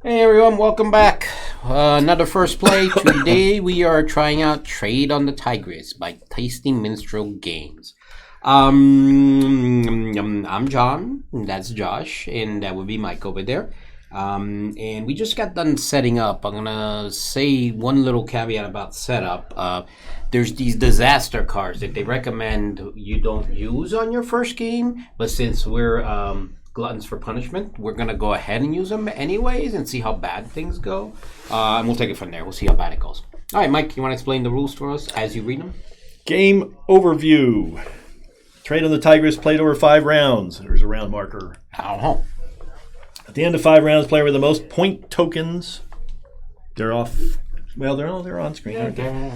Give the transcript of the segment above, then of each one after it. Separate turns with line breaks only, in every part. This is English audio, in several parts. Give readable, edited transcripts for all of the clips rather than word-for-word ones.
Hey everyone, welcome back. Another first play. Today we are trying out Trade on the Tigris by Tasty Minstrel Games. I'm John, that's Josh, and that would be Mike over there. And we just got done setting up. I'm gonna say one little caveat about setup. There's these disaster cards that they recommend you don't use on your first game, but since we're gluttons for punishment, we're gonna go ahead and use them anyways and see how bad things go, and we'll take it from there. We'll see how bad it goes. All right, Mike, you want to explain the rules for us as you read them?
Game overview. Trade on the Tigris played over 5 rounds. There's a round marker.
Oh.
At the end of 5 rounds, player with the most point tokens. They're off. Well, they're on screen, aren't they?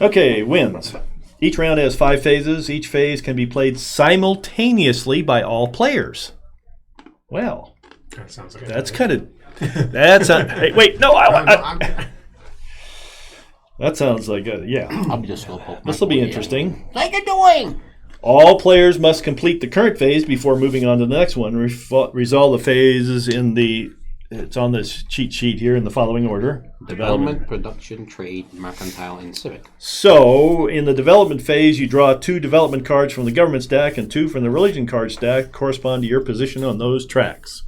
Okay, wins. Each round has 5 phases. Each phase can be played simultaneously by all players. Well,
that sounds like
that's kind of. Hey, wait, no, that sounds like yeah.
I'll just go poke.
This will be interesting.
Like you're doing.
All players must complete the current phase before moving on to the next one. Resolve the phases it's on this cheat sheet here in the following order.
Development, production, trade, mercantile, and civic.
So, in the development phase, you draw 2 development cards from the government stack and 2 from the religion card stack correspond to your position on those tracks.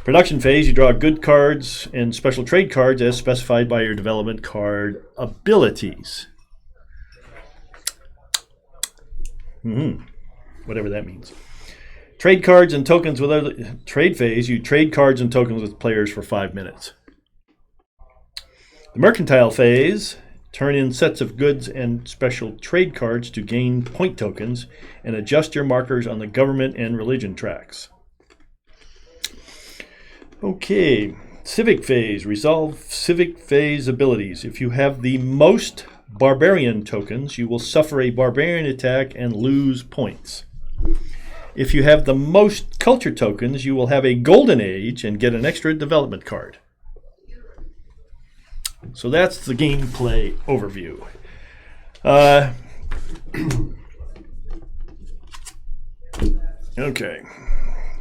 Production phase, you draw good cards and special trade cards as specified by your development card abilities. Whatever that means. Trade cards and tokens with other trade phase, you trade cards and tokens with players for 5 minutes. The mercantile phase, turn in sets of goods and special trade cards to gain point tokens and adjust your markers on the government and religion tracks. Okay, civic phase, resolve civic phase abilities. If you have the most barbarian tokens, you will suffer a barbarian attack and lose points. If you have the most culture tokens, you will have a golden age and get an extra development card. So that's the gameplay overview. Okay.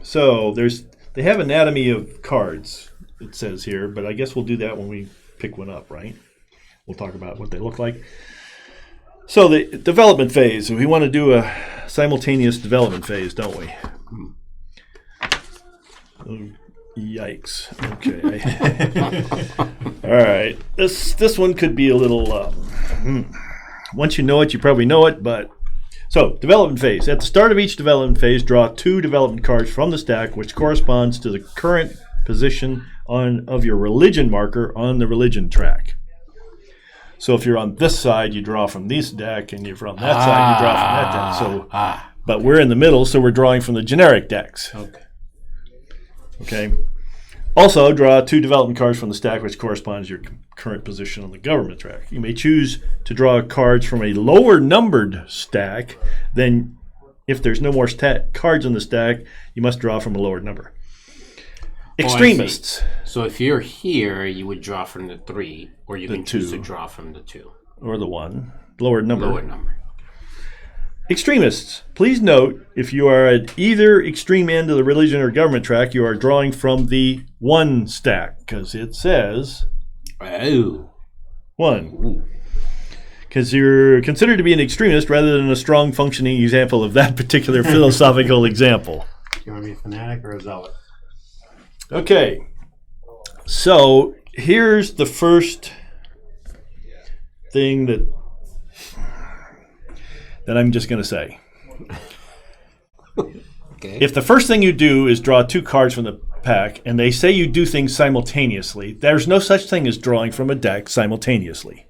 So they have anatomy of cards, it says here, but I guess we'll do that when we pick one up, right? We'll talk about what they look like. So the development phase, we want to do a simultaneous development phase, don't we? Oh, yikes. Okay. All right. This one could be a little... once you know it, you probably know it, but... So, development phase. At the start of each development phase, draw 2 development cards from the stack, which corresponds to the current position of your religion marker on the religion track. So if you're on this side, you draw from this deck, and if you're on that side, you draw from that deck. But we're in the middle, so we're drawing from the generic decks. Okay. Also, draw 2 development cards from the stack, which corresponds to your current position on the government track. You may choose to draw cards from a lower numbered stack. Then, if there's no more cards in the stack, you must draw from a lower number. Extremists.
So if you're here, you would draw from the 3, or you can choose to draw from the 2.
Or the 1. Lower number.
Lower number.
Extremists. Please note, if you are at either extreme end of the religion or government track, you are drawing from the 1 stack, because it says 1. Because you're considered to be an extremist rather than a strong functioning example of that particular philosophical example.
You want to be a fanatic or a zealot?
Okay, so here's the first thing that I'm just going to say.
Okay.
If the first thing you do is draw 2 cards from the pack, and they say you do things simultaneously, there's no such thing as drawing from a deck simultaneously.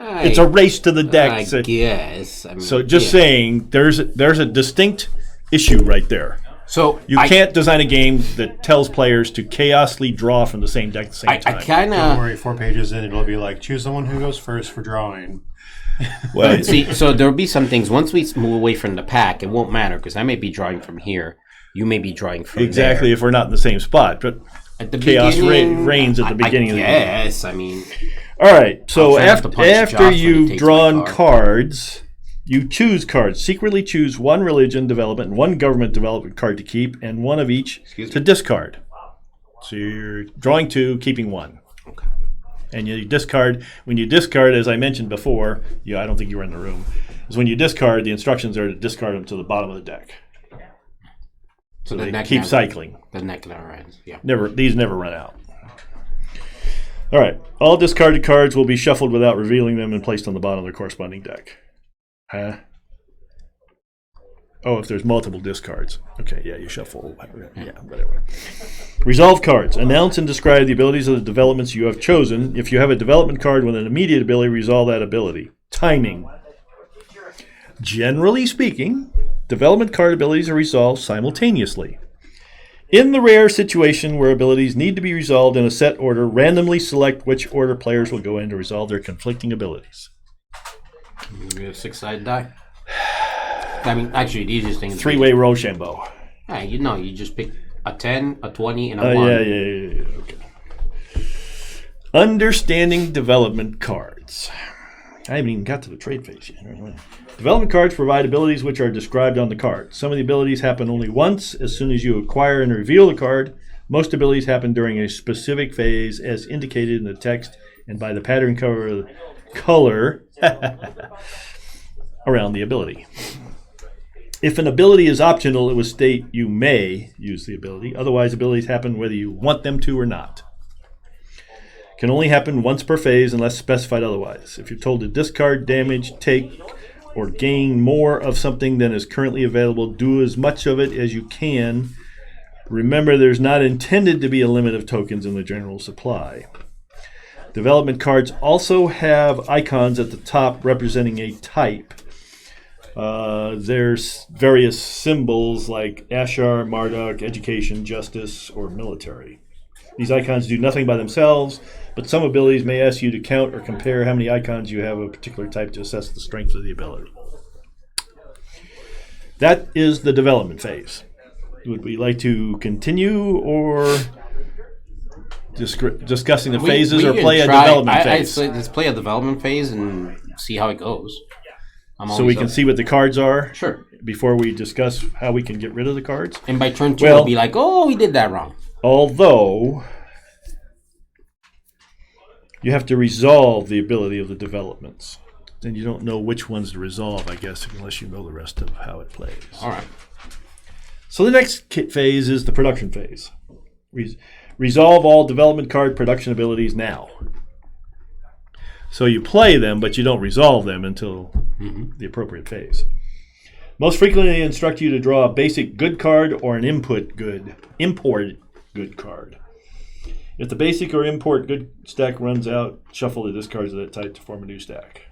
It's a race to the deck.
I guess.
So just saying, there's a distinct issue right there.
So
you can't design a game that tells players to chaosly draw from the same deck at the same time.
Don't worry, 4 pages in, it'll be like, choose someone who goes first for drawing.
Well, see, so there'll be some things, once we move away from the pack, it won't matter, because I may be drawing from here, you may be drawing from
exactly
there.
If we're not in the same spot, but
at the
chaos reigns at the beginning of the game.
Yes, I mean...
All right, so after you've drawn cards, You choose cards. Secretly choose one religion development and one government development card to keep, and one of each to discard. So you're drawing 2, keeping 1.
Okay.
And you discard. When you discard, as I mentioned before, I don't think you were in the room, is when you discard, the instructions are to discard them to the bottom of the deck. So they keep cycling.
The neck never ends. Yeah.
These never run out. All right. All discarded cards will be shuffled without revealing them and placed on the bottom of their corresponding deck. Huh? Oh, if there's multiple discards. Okay, yeah, you shuffle. Yeah, whatever. Resolve cards. Announce and describe the abilities of the developments you have chosen. If you have a development card with an immediate ability, resolve that ability. Timing. Generally speaking, development card abilities are resolved simultaneously. In the rare situation where abilities need to be resolved in a set order, randomly select which order players will go in to resolve their conflicting abilities.
We have 6-sided die. I mean, actually, the easiest thing is
3-way Rochambeau.
Yeah, you just pick a 10, a 20, and a 1.
Yeah. Okay. Understanding development cards. I haven't even got to the trade phase yet. Development cards provide abilities which are described on the card. Some of the abilities happen only once, as soon as you acquire and reveal the card. Most abilities happen during a specific phase, as indicated in the text and by the pattern color around the ability. If an ability is optional, it will state you may use the ability. Otherwise, abilities happen whether you want them to or not. Can only happen once per phase unless specified otherwise. If you're told to discard, damage, take, or gain more of something than is currently available, do as much of it as you can. Remember, there's not intended to be a limit of tokens in the general supply. Development cards also have icons at the top representing a type. There's various symbols like Ashar, Marduk, education, justice, or military. These icons do nothing by themselves, but some abilities may ask you to count or compare how many icons you have of a particular type to assess the strength of the ability. That is the development phase. Would we like to continue or discussing the phases or play a development phase?
I'd say let's play a development phase and see how it goes.
So we can see what the cards are?
Sure.
Before we discuss how we can get rid of the cards?
And by turn 2, we'll be like, oh, we did that wrong.
Although, you have to resolve the ability of the developments. Then you don't know which ones to resolve, I guess, unless you know the rest of how it plays.
All right.
So the next phase is the production phase. Resolve all development card production abilities now. So you play them, but you don't resolve them until the appropriate phase. Most frequently, they instruct you to draw a basic good card or an import good card. If the basic or import good stack runs out, shuffle the discards of that type to form a new stack.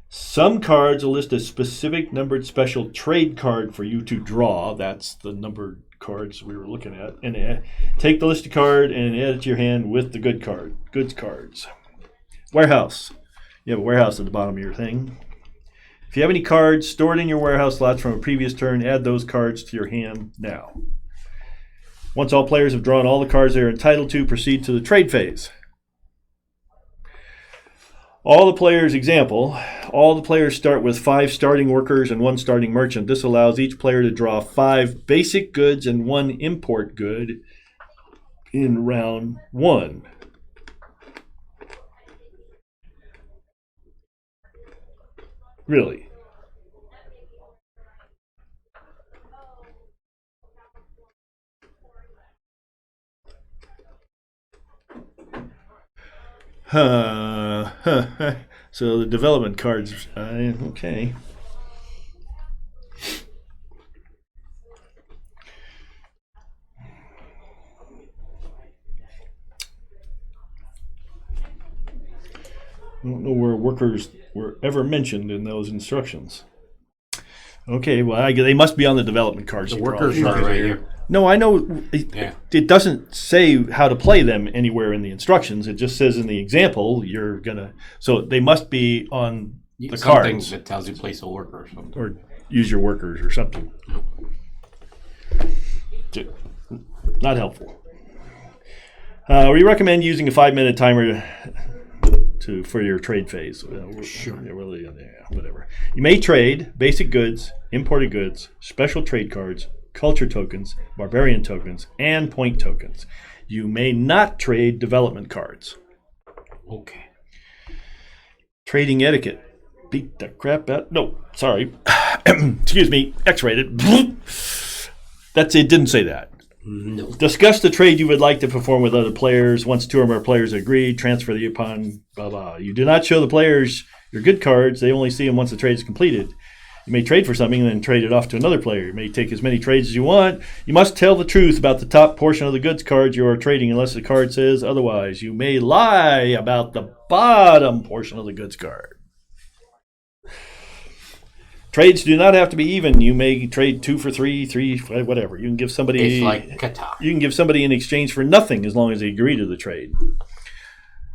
Some cards will list a specific numbered special trade card for you to draw. That's the numbered cards we were looking at. And take the listed card and add it to your hand with the goods cards. Warehouse. You have a warehouse at the bottom of your thing. If you have any cards stored in your warehouse slots from a previous turn, add those cards to your hand now. Once all players have drawn all the cards they are entitled to, proceed to the trade phase. All the players start with 5 starting workers and 1 starting merchant. This allows each player to draw 5 basic goods and 1 import good in round 1. Really? So the development cards, okay. I don't know where workers were ever mentioned in those instructions. Okay, well, they must be on the development cards.
The workers are right here.
No, I know. It doesn't say how to play them anywhere in the instructions. It just says in the example you're gonna. So they must be on the
something
cards.
That tells you place a worker or something.
Or use your workers or something. Not helpful. We recommend using a 5-minute timer for your trade phase.
Sure.
Whatever. You may trade basic goods, imported goods, special trade cards, culture tokens, barbarian tokens, and point tokens. You may not trade development cards.
Okay.
Trading etiquette. Beat the crap out. No, sorry. Excuse me. X-rated. That's it. Didn't say that.
No.
Discuss the trade you would like to perform with other players. Once two or more players agree, transfer the upon blah blah. You do not show the players your good cards. They only see them once the trade is completed. You may trade for something and then trade it off to another player. You may take as many trades as you want. You must tell the truth about the top portion of the goods cards you are trading unless the card says otherwise. You may lie about the bottom portion of the goods card. Trades do not have to be even. You may trade 2 for 3, 3, whatever. You can give somebody.
It's like Qatar.
You can give somebody in exchange for nothing as long as they agree to the trade.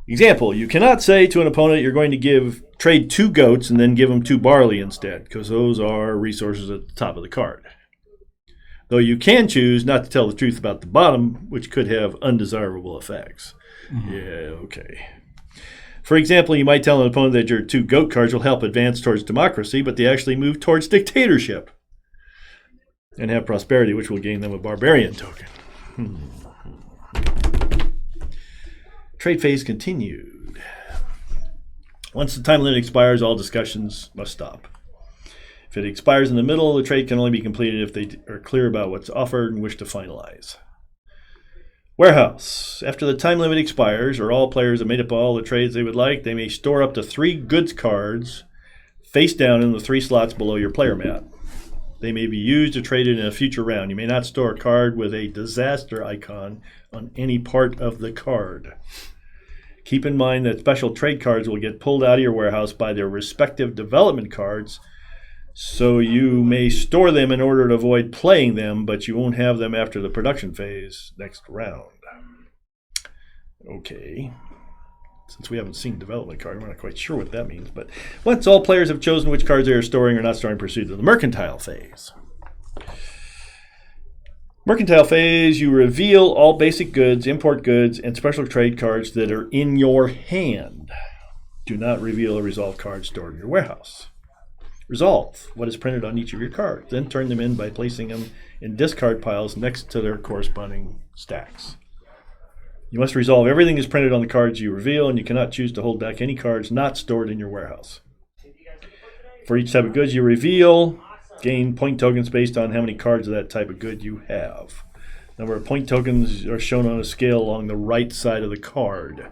Example: you cannot say to an opponent you're going to trade 2 goats and then give them 2 barley instead, because those are resources at the top of the card. Though you can choose not to tell the truth about the bottom, which could have undesirable effects. Mm-hmm. Yeah, okay. For example, you might tell an opponent that your 2 goat cards will help advance towards democracy, but they actually move towards dictatorship and have prosperity, which will gain them a barbarian token. Trade phase continued. Once the time limit expires, all discussions must stop. If it expires in the middle, the trade can only be completed if they are clear about what's offered and wish to finalize. Warehouse. After the time limit expires, or all players have made up all the trades they would like, they may store up to 3 goods cards face down in the 3 slots below your player mat. They may be used to trade it in a future round. You may not store a card with a disaster icon on any part of the card. Keep in mind that special trade cards will get pulled out of your warehouse by their respective development cards, so you may store them in order to avoid playing them, but you won't have them after the production phase next round. Okay. Since we haven't seen development card, we're not quite sure what that means. But once all players have chosen which cards they are storing or not storing, proceed to the mercantile phase. Mercantile phase, you reveal all basic goods, import goods, and special trade cards that are in your hand. Do not reveal a resolve card stored in your warehouse. Resolve what is printed on each of your cards. Then turn them in by placing them in discard piles next to their corresponding stacks. You must resolve everything is printed on the cards you reveal, and you cannot choose to hold back any cards not stored in your warehouse. For each type of goods you reveal, gain point tokens based on how many cards of that type of good you have. Number of point tokens are shown on a scale along the right side of the card.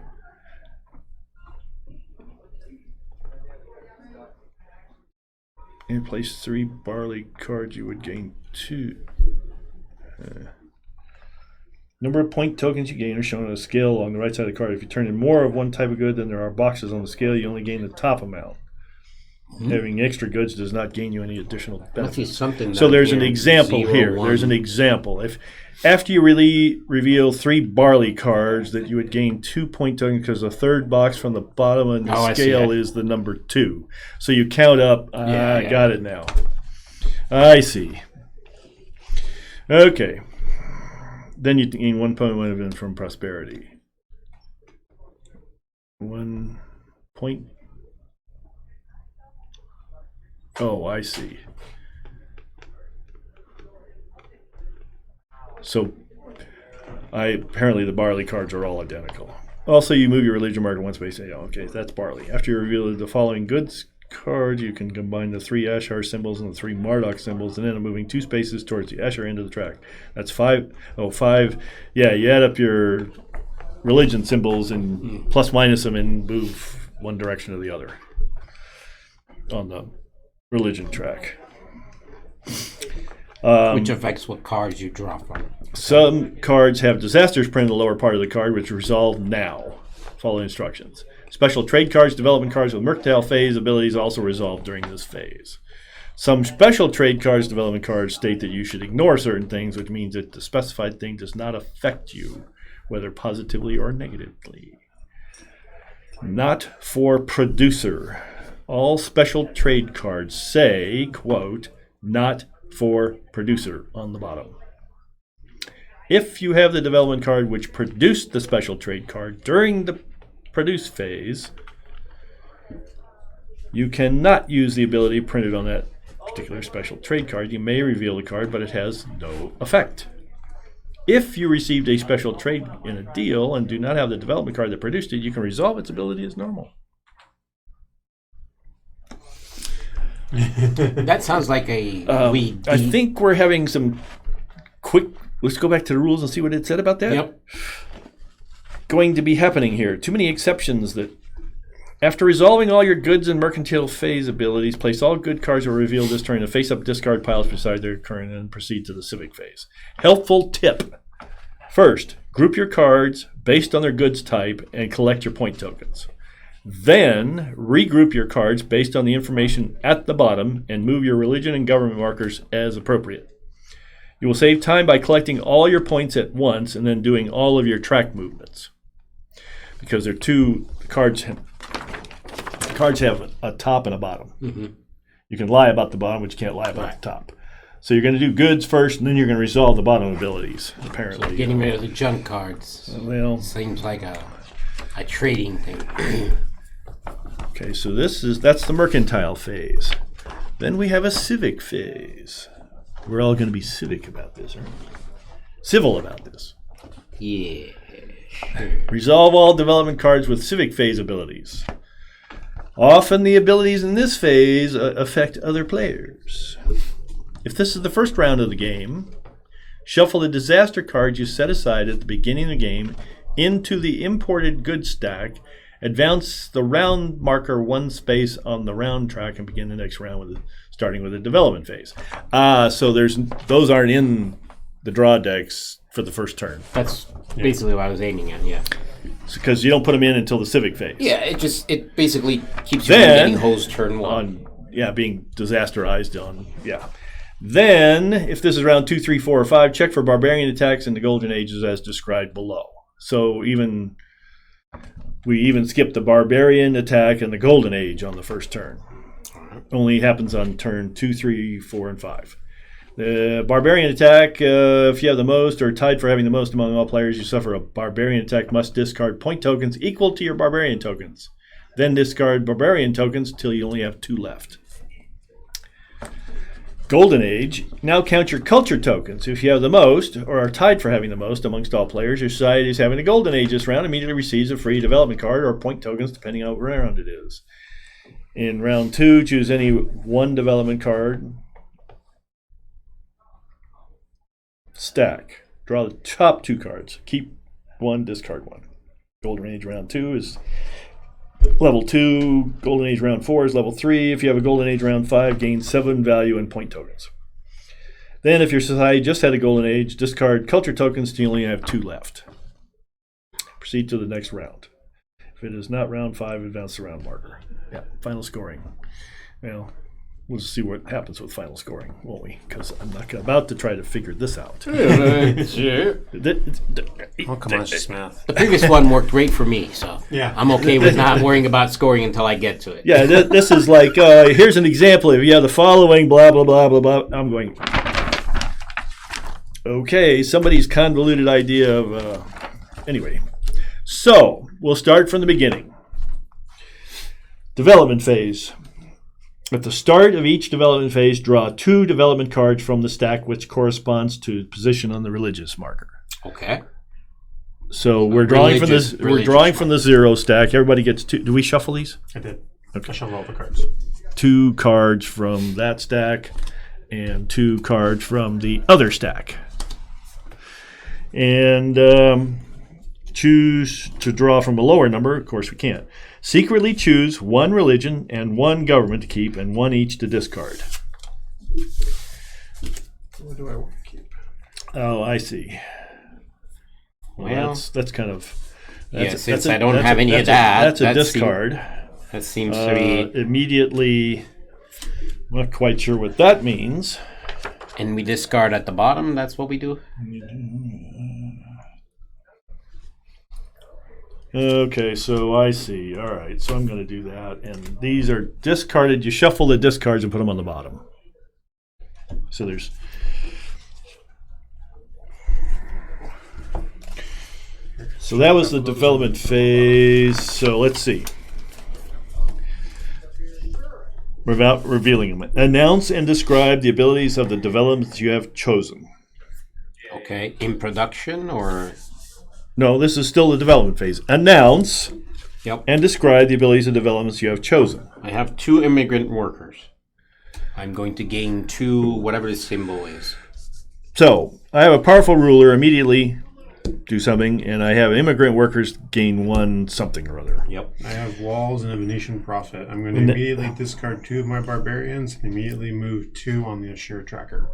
And place 3 barley cards, you would gain 2. Number of point tokens you gain are shown on a scale along the right side of the card. If you turn in more of one type of good than there are boxes on the scale, you only gain the top amount. Having extra goods does not gain you any additional benefits. So there's an example here. There's an example. If after you reveal 3 barley cards, that you would gain 2 point tokens because the third box from the bottom of the scale is the number 2. So you count up. I got it now. I see. Okay. Then you gain 1 point from prosperity. 1 point. Oh, I see. So, apparently the barley cards are all identical. Also, you move your religion marker one space. Yeah, okay, that's barley. After you reveal the following goods card, you can combine the 3 Ashar symbols and the 3 Marduk symbols, and then moving 2 spaces towards the Ashar end of the track. That's 5. Oh, 5. Yeah, you add up your religion symbols and plus minus them and move one direction or the other on the religion track.
Which affects what cards you draw from.
Some cards have disasters printed in the lower part of the card, which resolve now. Follow instructions. Special trade cards, development cards with mercantile phase abilities also resolve during this phase. Some special trade cards, development cards state that you should ignore certain things, which means that the specified thing does not affect you, whether positively or negatively. Not for producer. All special trade cards say, quote, not for producer on the bottom. If you have the development card which produced the special trade card during the produce phase, You cannot use the ability printed on that particular special trade card. You may reveal the card, but it has no effect. If you received a special trade in a deal and do not have the development card that produced it, you can resolve its ability as normal.
That sounds like a
I think we're having some quick... Let's go back to the rules and see what it said about that.
Yep.
Going to be happening here. Too many exceptions that... After resolving all your goods and mercantile phase abilities, place all good cards that were revealed this turn in face-up discard piles beside their current and proceed to the civic phase. Helpful tip. First, group your cards based on their goods type and collect your point tokens. Then, regroup your cards based on the information at the bottom and move your religion and government markers as appropriate. You will save time by collecting all your points at once and then doing all of your track movements. Because they're two cards have a top and a bottom. Mm-hmm. You can lie about the bottom, but you can't lie about the top. So you're going to do goods first, and then you're going to resolve the bottom abilities, apparently.
So getting rid of the junk cards.
Well,
seems like a trading thing.
Okay, so that's the mercantile phase. Then we have a civic phase. We're all going to be civic about this, aren't we? Civil about this.
Yeah.
Resolve all development cards with civic phase abilities. Often the abilities in this phase affect other players. If this is the first round of the game, shuffle the disaster cards you set aside at the beginning of the game into the imported goods stack, advance the round marker one space on the round track, and begin the next round starting with the development phase. So those aren't in the draw decks for the first turn.
That's basically what I was aiming at, yeah.
Because you don't put them in until the civic phase.
Yeah, it basically keeps you from getting hosed turn one.
Being disasterized on, yeah. Then, if this is round 2, 3, 4, or 5, check for barbarian attacks in the Golden Ages as described below. So we even skip the barbarian attack and the Golden Age on the first turn. Only happens on turn 2, 3, 4, and 5. The barbarian attack, if you have the most or tied for having the most among all players, you suffer a barbarian attack, must discard point tokens equal to your barbarian tokens. Then discard barbarian tokens till you only have 2 left. Golden Age, now count your culture tokens. If you have the most or are tied for having the most amongst all players, your society is having a Golden Age this round, immediately receives a free development card or point tokens depending on what round it is. In round 2, choose any one development card. Stack. Draw the top 2 cards. Keep 1, discard 1. Golden Age round 2 is level 2. Golden Age round 4 is level 3. If you have a Golden Age round 5, gain 7 value in point tokens. Then if your society just had a Golden Age, discard culture tokens till you only have 2 left. Proceed to the next round. If it is not round 5, advance the round marker. Yeah, final scoring. Well, we'll just see what happens with final scoring, won't we? Because I'm not about to try to figure this out.
Oh, come on, it's just math.
The previous one worked great for me, so
yeah.
I'm okay with not worrying about scoring until I get to it.
Yeah, this is like, here's an example. If you have the following, blah, blah, blah, blah, blah, I'm going, okay, somebody's convoluted idea of, anyway. So, we'll start from the beginning. Development phase. At the start of each development phase, draw 2 development cards from the stack, which corresponds to position on the religious marker.
Okay.
So we're drawing from this. We're drawing from the 0 stack. Everybody gets 2. Do we shuffle these?
I did.
Okay.
I shuffled all the cards.
2 cards from that stack, and 2 cards from the other stack. And choose to draw from a lower number. Of course, we can't. Secretly choose 1 religion and 1 government to keep, and 1 each to discard.
What do I want to keep?
Oh, I see.
Well,
that's kind of...
Since I don't have any of that.
That's a discard.
That seems to be...
Immediately, I'm not quite sure what that means.
And we discard at the bottom, that's what we do?
Okay, so I see. All right, so I'm going to do that. And these are discarded. You shuffle the discards and put them on the bottom. So there's... So that was the development phase. So let's see. without revealing them. Announce and describe the abilities of the developments you have chosen.
Okay, in production or?
No, this is still the development phase. Announce
Yep.
and describe the abilities and developments you have chosen.
I have 2 immigrant workers. I'm going to gain 2, whatever the symbol is.
So, I have a powerful ruler, immediately do something, and I have immigrant workers gain 1 something or other.
Yep.
I have walls and a Venetian prophet. I'm going to immediately discard 2 of my barbarians and immediately move 2 on the Assure tracker.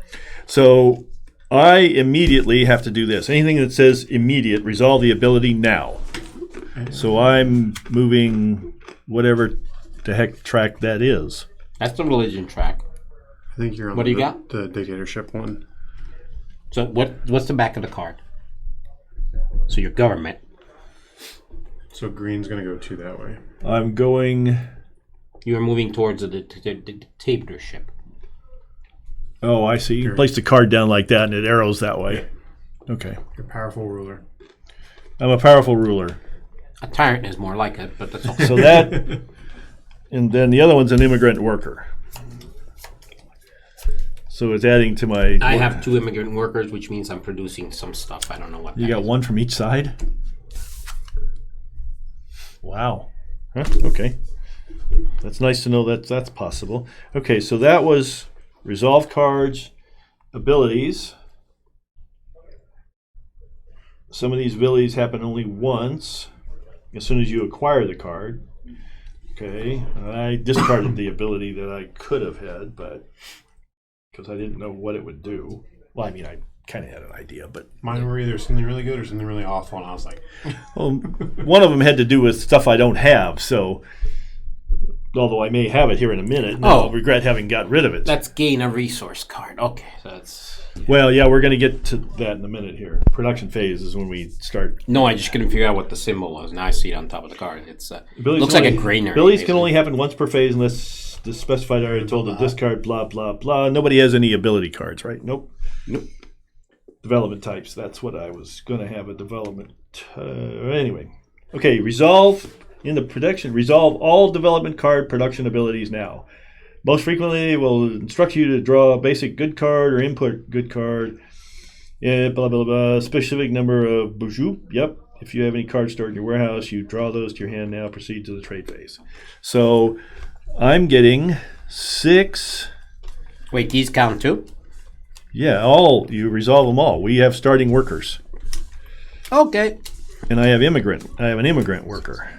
So, I immediately have to do this. Anything that says immediate, resolve the ability now. So I'm moving whatever the heck track that is.
That's the religion track.
I think you're on
What do you got?
the dictatorship one.
So what's the back of the card? So your government.
So green's going to go 2 that way.
I'm going...
You're moving towards the dictatorship.
Oh, I see. You place the card down like that and it arrows that way. Okay.
Your powerful ruler.
I'm a powerful ruler.
A tyrant is more like it, but that's okay.
So that... And then the other one's an immigrant worker. So it's adding to my...
I have 2 immigrant workers, which means I'm producing some stuff. I don't know what
You
that
got
is.
1 from each side? Wow. Huh? Okay. That's nice to know that that's possible. Okay, so that was resolve cards, abilities. Some of these abilities happen only once, as soon as you acquire the card. Okay, I discarded the ability that I could have had, but because I didn't know what it would do. Well, I mean, I kind of had an idea, but
Mine were either something really good or something really awful, and I was like,
well, one of them had to do with stuff I don't have. So, although I may have it here in a minute, and I'll regret having got rid of it.
Let's gain a resource card. Okay, so that's...
Well, yeah, we're going to get to that in a minute here. Production phase is when we start.
No, I just couldn't figure out what the symbol was. Now I see it on top of the card. It's
Abilities
looks like
only-
a granary.
Abilities can only happen once per phase unless the specified area told to discard blah, blah, blah. Nobody has any ability cards, right? Nope. Development types. That's what I was going to have, a development. Anyway. Okay, resolve in the production. Resolve all development card production abilities now. Most frequently, it will instruct you to draw a basic good card or input good card. Yeah, blah, blah, blah. Specific number of bijou. Yep. If you have any cards stored in your warehouse, you draw those to your hand now. Proceed to the trade phase. So I'm getting 6.
Wait, these count too?
Yeah, all. You resolve them all. We have starting workers.
Okay.
And I have an immigrant worker.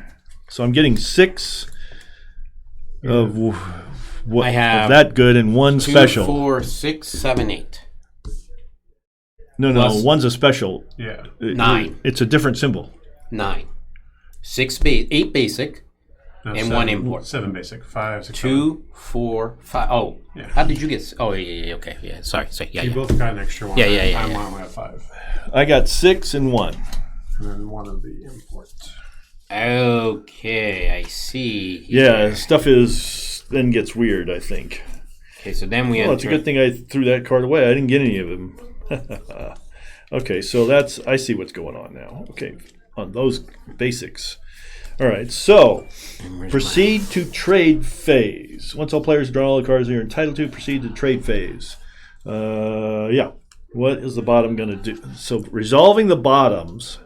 So I'm getting 6 of what
I have
of that good and 1
2,
special.
4, 6, 7, 8.
No,
plus-
one's a special.
yeah.
9.
It's a different symbol.
9. 8 basic.
No,
And 1 import.
7 basic. 5, 6,
2, 4, 5. Oh,
Yeah.
how did you get? Oh, yeah. Okay, yeah. Sorry. Yeah,
You
yeah.
both got an extra one.
Yeah.
I'm only at 5.
I got 6 and 1.
And then 1 of the import.
Okay, I see.
Yeah, stuff then gets weird, I think.
Okay, so then we
Well,
have.
it's a good thing I threw that card away. I didn't get any of them. Okay, so I see what's going on now. Okay, on those basics. All right, so proceed to trade phase. Once all players draw all the cards they're entitled to, proceed to trade phase. Yeah, what is the bottom going to do? So resolving the bottoms.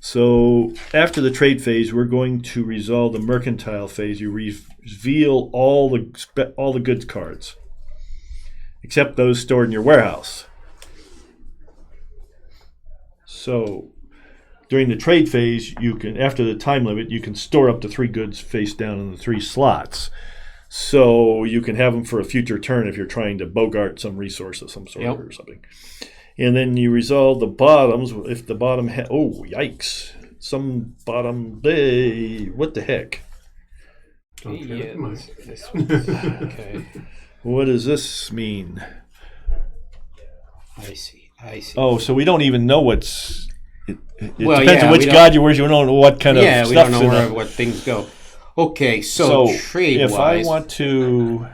So after the trade phase, we're going to resolve the mercantile phase. You reveal all the goods cards, except those stored in your warehouse. So during the trade phase, you can, after the time limit, you can store up to 3 goods face down in the 3 slots. So you can have them for a future turn if you're trying to bogart some resource of some sort or something. And then you resolve the bottoms. If the bottom, oh yikes! Some bottom, what the heck?
Yeah,
Okay. What does this mean?
I see.
Oh, so we don't even know what's. It
Well,
depends
yeah,
on which
we
god you worship. We don't know what kind of
Yeah, we
stuff's
don't know
in it.
what things go. Okay, so trade-wise.
If I want to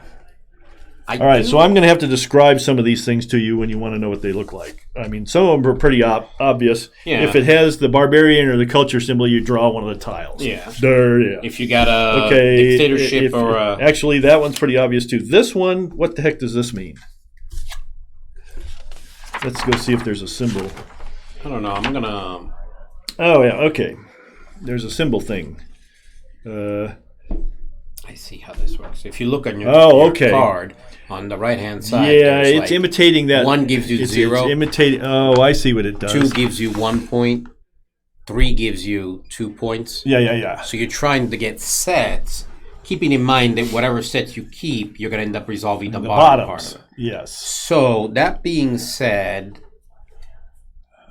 All right, so I'm going to have to describe some of these things to you when you want to know what they look like. I mean, some of them are pretty obvious.
Yeah.
If it has the barbarian or the culture symbol, you draw one of the tiles.
Yeah.
There, yeah.
If you got a dictatorship or a...
Actually, that one's pretty obvious too. This one, what the heck does this mean? Let's go see if there's a symbol.
I don't know. I'm going to...
Oh, yeah, okay. There's a symbol thing.
I see how this works. If you look on your, card on the right-hand side,
it's
like
imitating that.
1 gives you 0.
It's imitating. Oh, I see what it does.
2 gives you 1 point. 3 gives you 2 points.
Yeah.
So you're trying to get sets, keeping in mind that whatever sets you keep, you're going to end up resolving the bottom part of it.
Yes.
So that being said,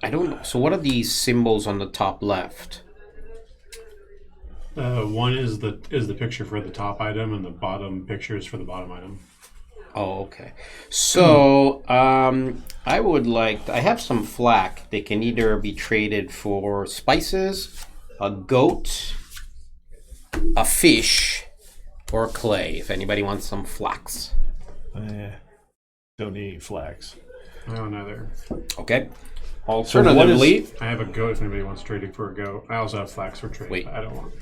I don't know. So what are these symbols on the top left?
One is the picture for the top item, and the bottom picture is for the bottom item.
Oh, okay. So I would like. I have some flax. They can either be traded for spices, a goat, a fish, or clay. If anybody wants some flax.
Don't need flax.
I don't know either.
Okay. Alternatively,
I have a goat if anybody wants to trade it for a goat. I also have flax for trade.
Wait.
I don't want.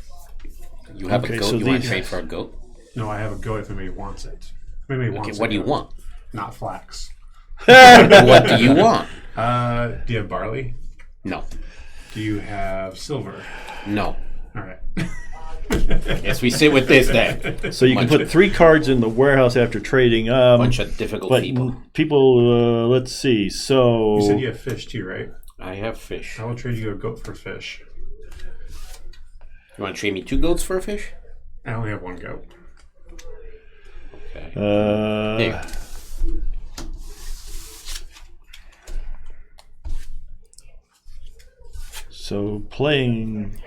You have a goat.
So
you want to trade for a goat?
No, I have a goat if anybody wants it. If anybody wants
Okay. What do you want?
Not flax.
What do you want?
Do you have barley?
No.
Do you have silver?
No.
All right.
Yes, we sit with this then.
So you can put 3 cards in the warehouse after trading.
Bunch of difficult people.
People, let's see. So
You said you have fish too, right?
I have fish.
I will trade you a goat for fish.
You want to trade me 2 goats for a fish?
I only have 1 goat.
Okay.
There. So playing.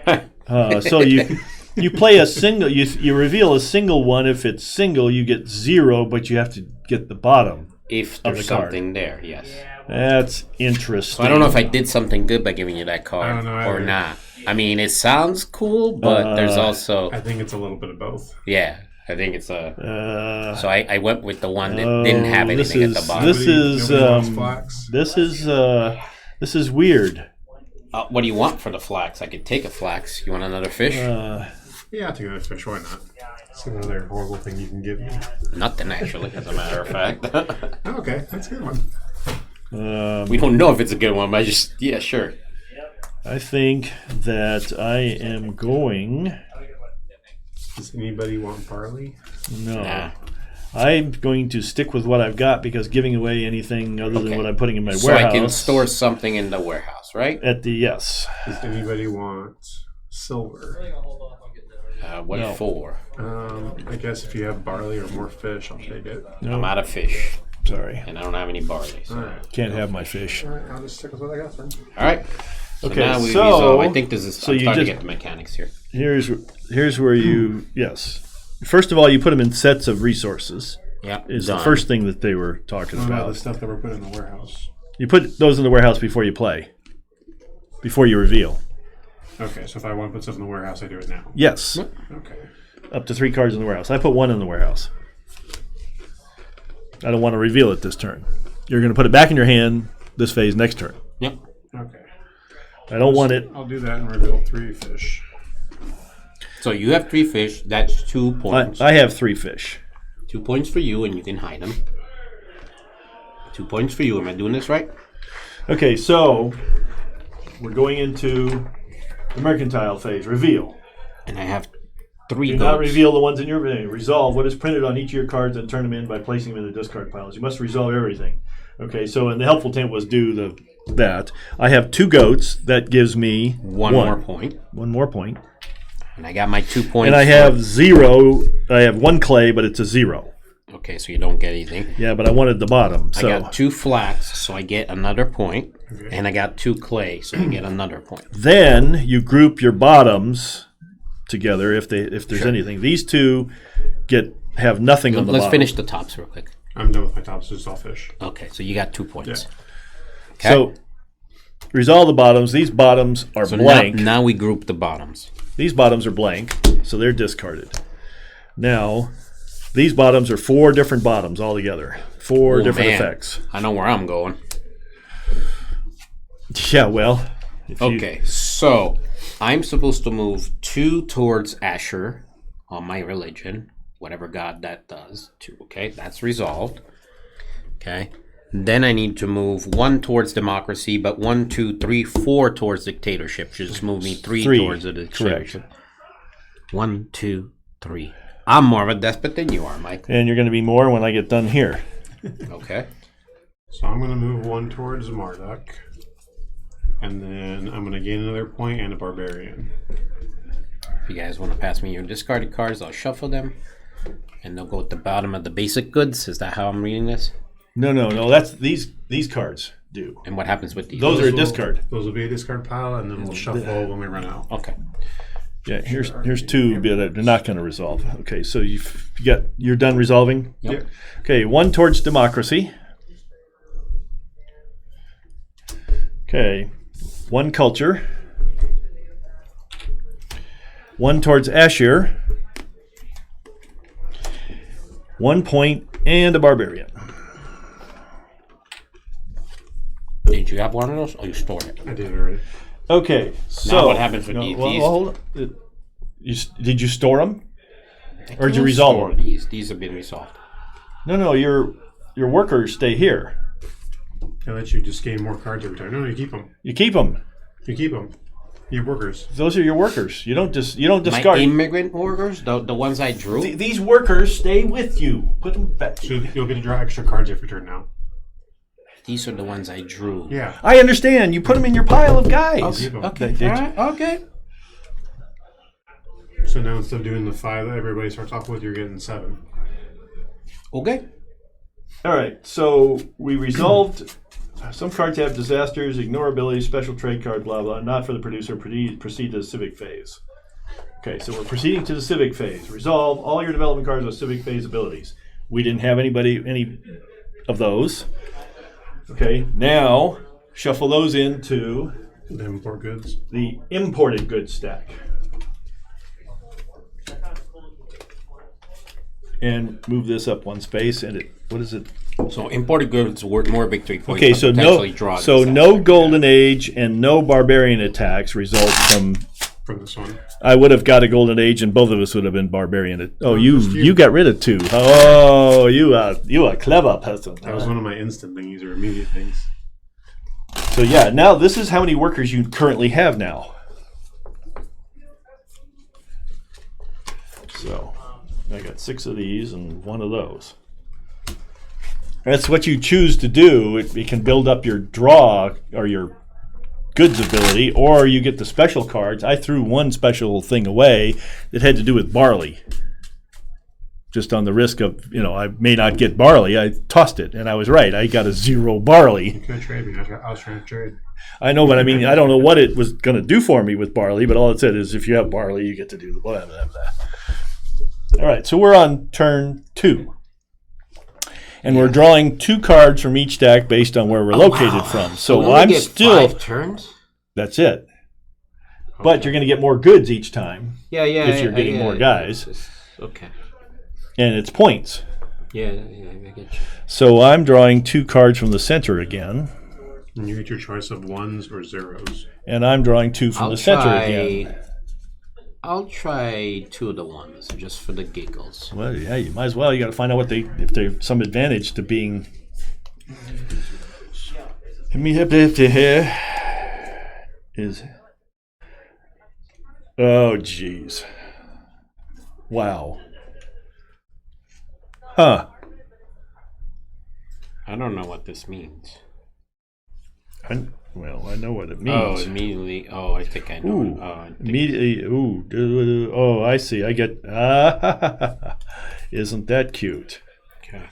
So you play a single. You reveal a single one. If it's single, you get 0, but you have to get the bottom.
If there's something there, yes.
That's interesting.
So I don't know if I did something good by giving you that card
I don't know
or
either.
not. I mean, it sounds cool, but there's also
I think it's a little bit of both.
yeah. I think it's a. So I went with the one that didn't have
this
anything
is-
at the bottom.
this
Nobody
This is weird.
What do you want for the flax? I could take a flax. You want another fish?
Yeah, I'll take another fish. Why not? It's another horrible thing you can give me.
Nothing, actually, as a matter of fact.
Okay, that's a good one.
We don't know if it's a good one, but yeah, sure.
I think that I am going.
Does anybody want barley?
No.
Nah.
I'm going to stick with what I've got because giving away anything other than what I'm putting in my
So
warehouse.
I can store something in the warehouse, right?
At the yes.
Does anybody want silver?
What
No.
for?
I guess if you have barley or more fish, I'll take it.
I'm out of fish,
Sorry.
and I don't have any barley. So.
All right.
Can't have my fish.
All right, I'll just stick with what I got then.
All right. So
Okay,
now we
so-
resolve. I think this is.
so
I'm
you
starting to
just-
get the mechanics here.
Here's where you yes. First of all, you put them in sets of resources.
Yeah.
Is
done.
the first thing that they were talking
What about
about.
the stuff that we're putting in the warehouse?
You put those in the warehouse before you play. Before you reveal.
Okay, so if I want to put stuff in the warehouse, I do it now.
Yes.
Okay.
Up to 3 cards in the warehouse. I put 1 in the warehouse. I don't want to reveal it this turn. You're going to put it back in your hand this phase next turn.
Yep.
Okay.
I don't want it.
I'll do that and reveal 3 fish.
So you have 3 fish. That's 2 points.
I have 3 fish.
2 points for you, and you can hide them. 2 points for you. Am I doing this right?
Okay, so we're going into the mercantile phase. Reveal.
And I have 3
Do
goats.
not reveal the ones in your inventory. Resolve what is printed on each of your cards and turn them in by placing them in the discard piles. You must resolve everything. Okay, so in the helpful tip was do that. I have 2 goats. That gives me
One more point.
1 more point.
And I got my 2 points.
And I have 0. I have 1 clay, but it's a 0.
Okay, so you don't get anything.
Yeah, but I wanted the bottom. So
I got 2 flax, so I get another point. And I got 2 clay, so I get another point.
then you group your bottoms together if there's anything. These 2 have nothing on the
Let's
bottom.
finish the tops real quick.
I'm done with my tops, just all fish.
Okay, so you got 2 points.
Yeah.
Okay.
So resolve the bottoms. These bottoms are
So
blank.
now we group the bottoms.
These bottoms are blank, so they're discarded. Now These bottoms are 4 different bottoms altogether. 4 different effects.
I know where I'm going.
Yeah, well.
Okay, so I'm supposed to move 2 towards Asher on my religion, whatever god that does. 2, okay, that's resolved. Okay. Then I need to move 1 towards democracy, but 1, 2, 3, 4 towards dictatorship. Just move me 3 towards the dictatorship.
Correct.
1, 2, 3. I'm more of a despot than you are, Mike.
And you're going to be more when I get done here.
Okay.
So I'm going to move 1 towards Marduk. And then I'm going to gain another point and a barbarian.
If you guys want to pass me your discarded cards, I'll shuffle them. And they'll go at the bottom of the basic goods. Is that how I'm reading this?
No. That's these cards do.
And what happens with these?
Those are a discard.
Those will be a discard pile, and then we'll shuffle when we run out.
Okay.
Yeah, here's 2 that they're not going to resolve. Okay, so you're done resolving?
Yep.
Okay, 1 towards democracy. Okay, 1 culture. 1 towards Asher. 1 point and a barbarian.
Did you have one of those? Or you stored it?
I did already.
Okay, so
Now what happens with these?
hold on. Did you store them, or did you resolve them?
These have been resolved.
No. Your workers stay here.
They let you just gain more cards every time. No, you keep them.
You keep them.
You keep them. Your workers.
Those are your workers. You don't discard.
My immigrant workers, the ones I drew.
These workers stay with you. Put them back.
So you'll get to draw extra cards every turn now.
These are the ones I drew.
Yeah.
I understand. You put them in your pile of guys.
I'll keep them.
Okay. All right. Okay.
So now instead of doing the 5 that everybody starts off with, you're getting 7.
Okay.
All right. So we resolved. Some cards have disasters, ignore abilities, special trade card, blah blah. Not for the producer. Proceed to the civic phase. Okay. So we're proceeding to the civic phase. Resolve all your development cards with civic phase abilities. We didn't have any of those. Okay, now shuffle those into
The import goods.
the imported goods stack. And move this up 1 space, and what is it?
So imported goods worth more victory points.
Okay,
but
so
potentially draw
no golden age and no barbarian attacks result from
this one.
I would have got a golden age, and both of us would have been barbarian. Oh,
just
you got rid of 2. Oh, you a clever person.
That was one of my instant thingies or immediate things.
So yeah, now this is how many workers you currently have now. So I got 6 of these and 1 of those. That's what you choose to do. It can build up your draw or your goods ability, or you get the special cards. I threw 1 special thing away that had to do with barley. Just on the risk of, I may not get barley. I tossed it, and I was right. I got a 0 barley.
You could trade me. I was trying to trade.
I know, but I mean, I don't know what it was going to do for me with barley, but all it said is if you have barley, you get to do whatever. All right, so we're on turn 2. And we're drawing 2 cards from each deck based on where we're located from. So I'm still
5 turns.
That's it. But you're going to get more goods each time.
Yeah.
If you're getting more guys.
Okay.
And it's points.
Yeah, I get you.
So I'm drawing 2 cards from the center again.
And you get your choice of 1s or 0s.
And I'm drawing 2 from the center again.
I'll try 2 of the 1s just for the giggles.
Well, yeah, you might as well. You got to find out if there's some advantage to being. Here is. Oh, jeez. Wow. Huh.
I don't know what this means.
I know what it
Oh,
means.
immediately. Oh, I think I know.
Ooh, immediately. Ooh. Oh, I see. I get. Isn't that cute?
Okay.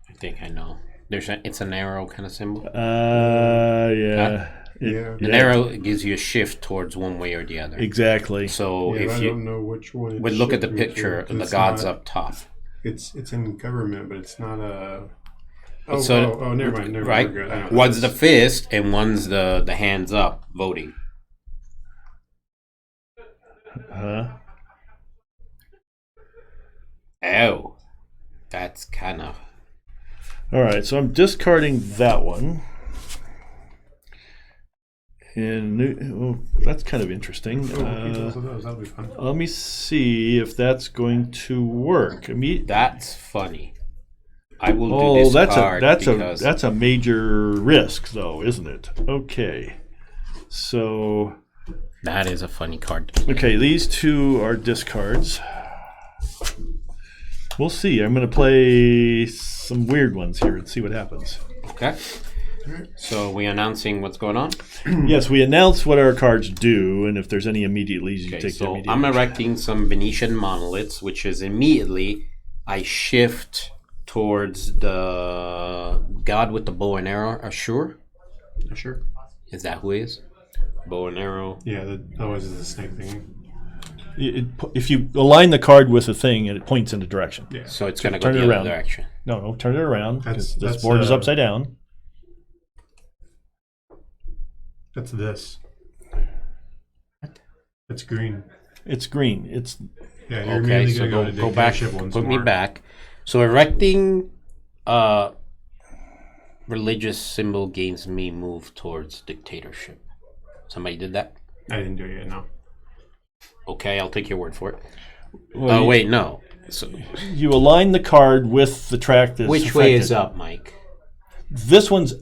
I think I know. It's an arrow kind of symbol.
Yeah.
An arrow gives you a shift towards one way or the other.
Exactly.
So
I
if you
don't know which one.
would look at the picture, the god's up top.
It's in government, but it's not a. Never mind.
Right?
We're good.
One's the fist and one's the hands up voting.
Huh?
Oh, that's kind of...
All right, so I'm discarding that one. And that's kind of interesting.
That'll be fun.
Let me see if that's going to work.
That's funny. I will do this card because...
that's a major risk, though, isn't it? Okay, so
that is a funny card.
Okay, these two are discards. We'll see. I'm going to play some weird ones here and see what happens.
Okay. So we announcing what's going on?
Yes, we announce what our cards do, and if there's any immediatelies, you take the immediate.
I'm erecting some Venetian monoliths, which is immediately I shift towards the god with the bow and arrow, Ashur.
Sure.
Is that who he is? Bow and arrow.
Yeah, that always is the snake thing.
If you align the card with a thing, and it points in a direction.
Yeah.
So it's going to go the other direction.
No, turn it around, because this
That's
board is upside down.
That's this. It's green.
It's green. It's
Yeah, you're
Okay,
immediately
so
going to
go back,
dictatorship once
put me
more.
back. So erecting religious symbol gains me move towards dictatorship. Somebody did that?
I didn't do it yet, no.
Okay, I'll take your word for it.
Well,
Wait, no. So,
you align the card with the track that's
which way is up, Mike?
This one's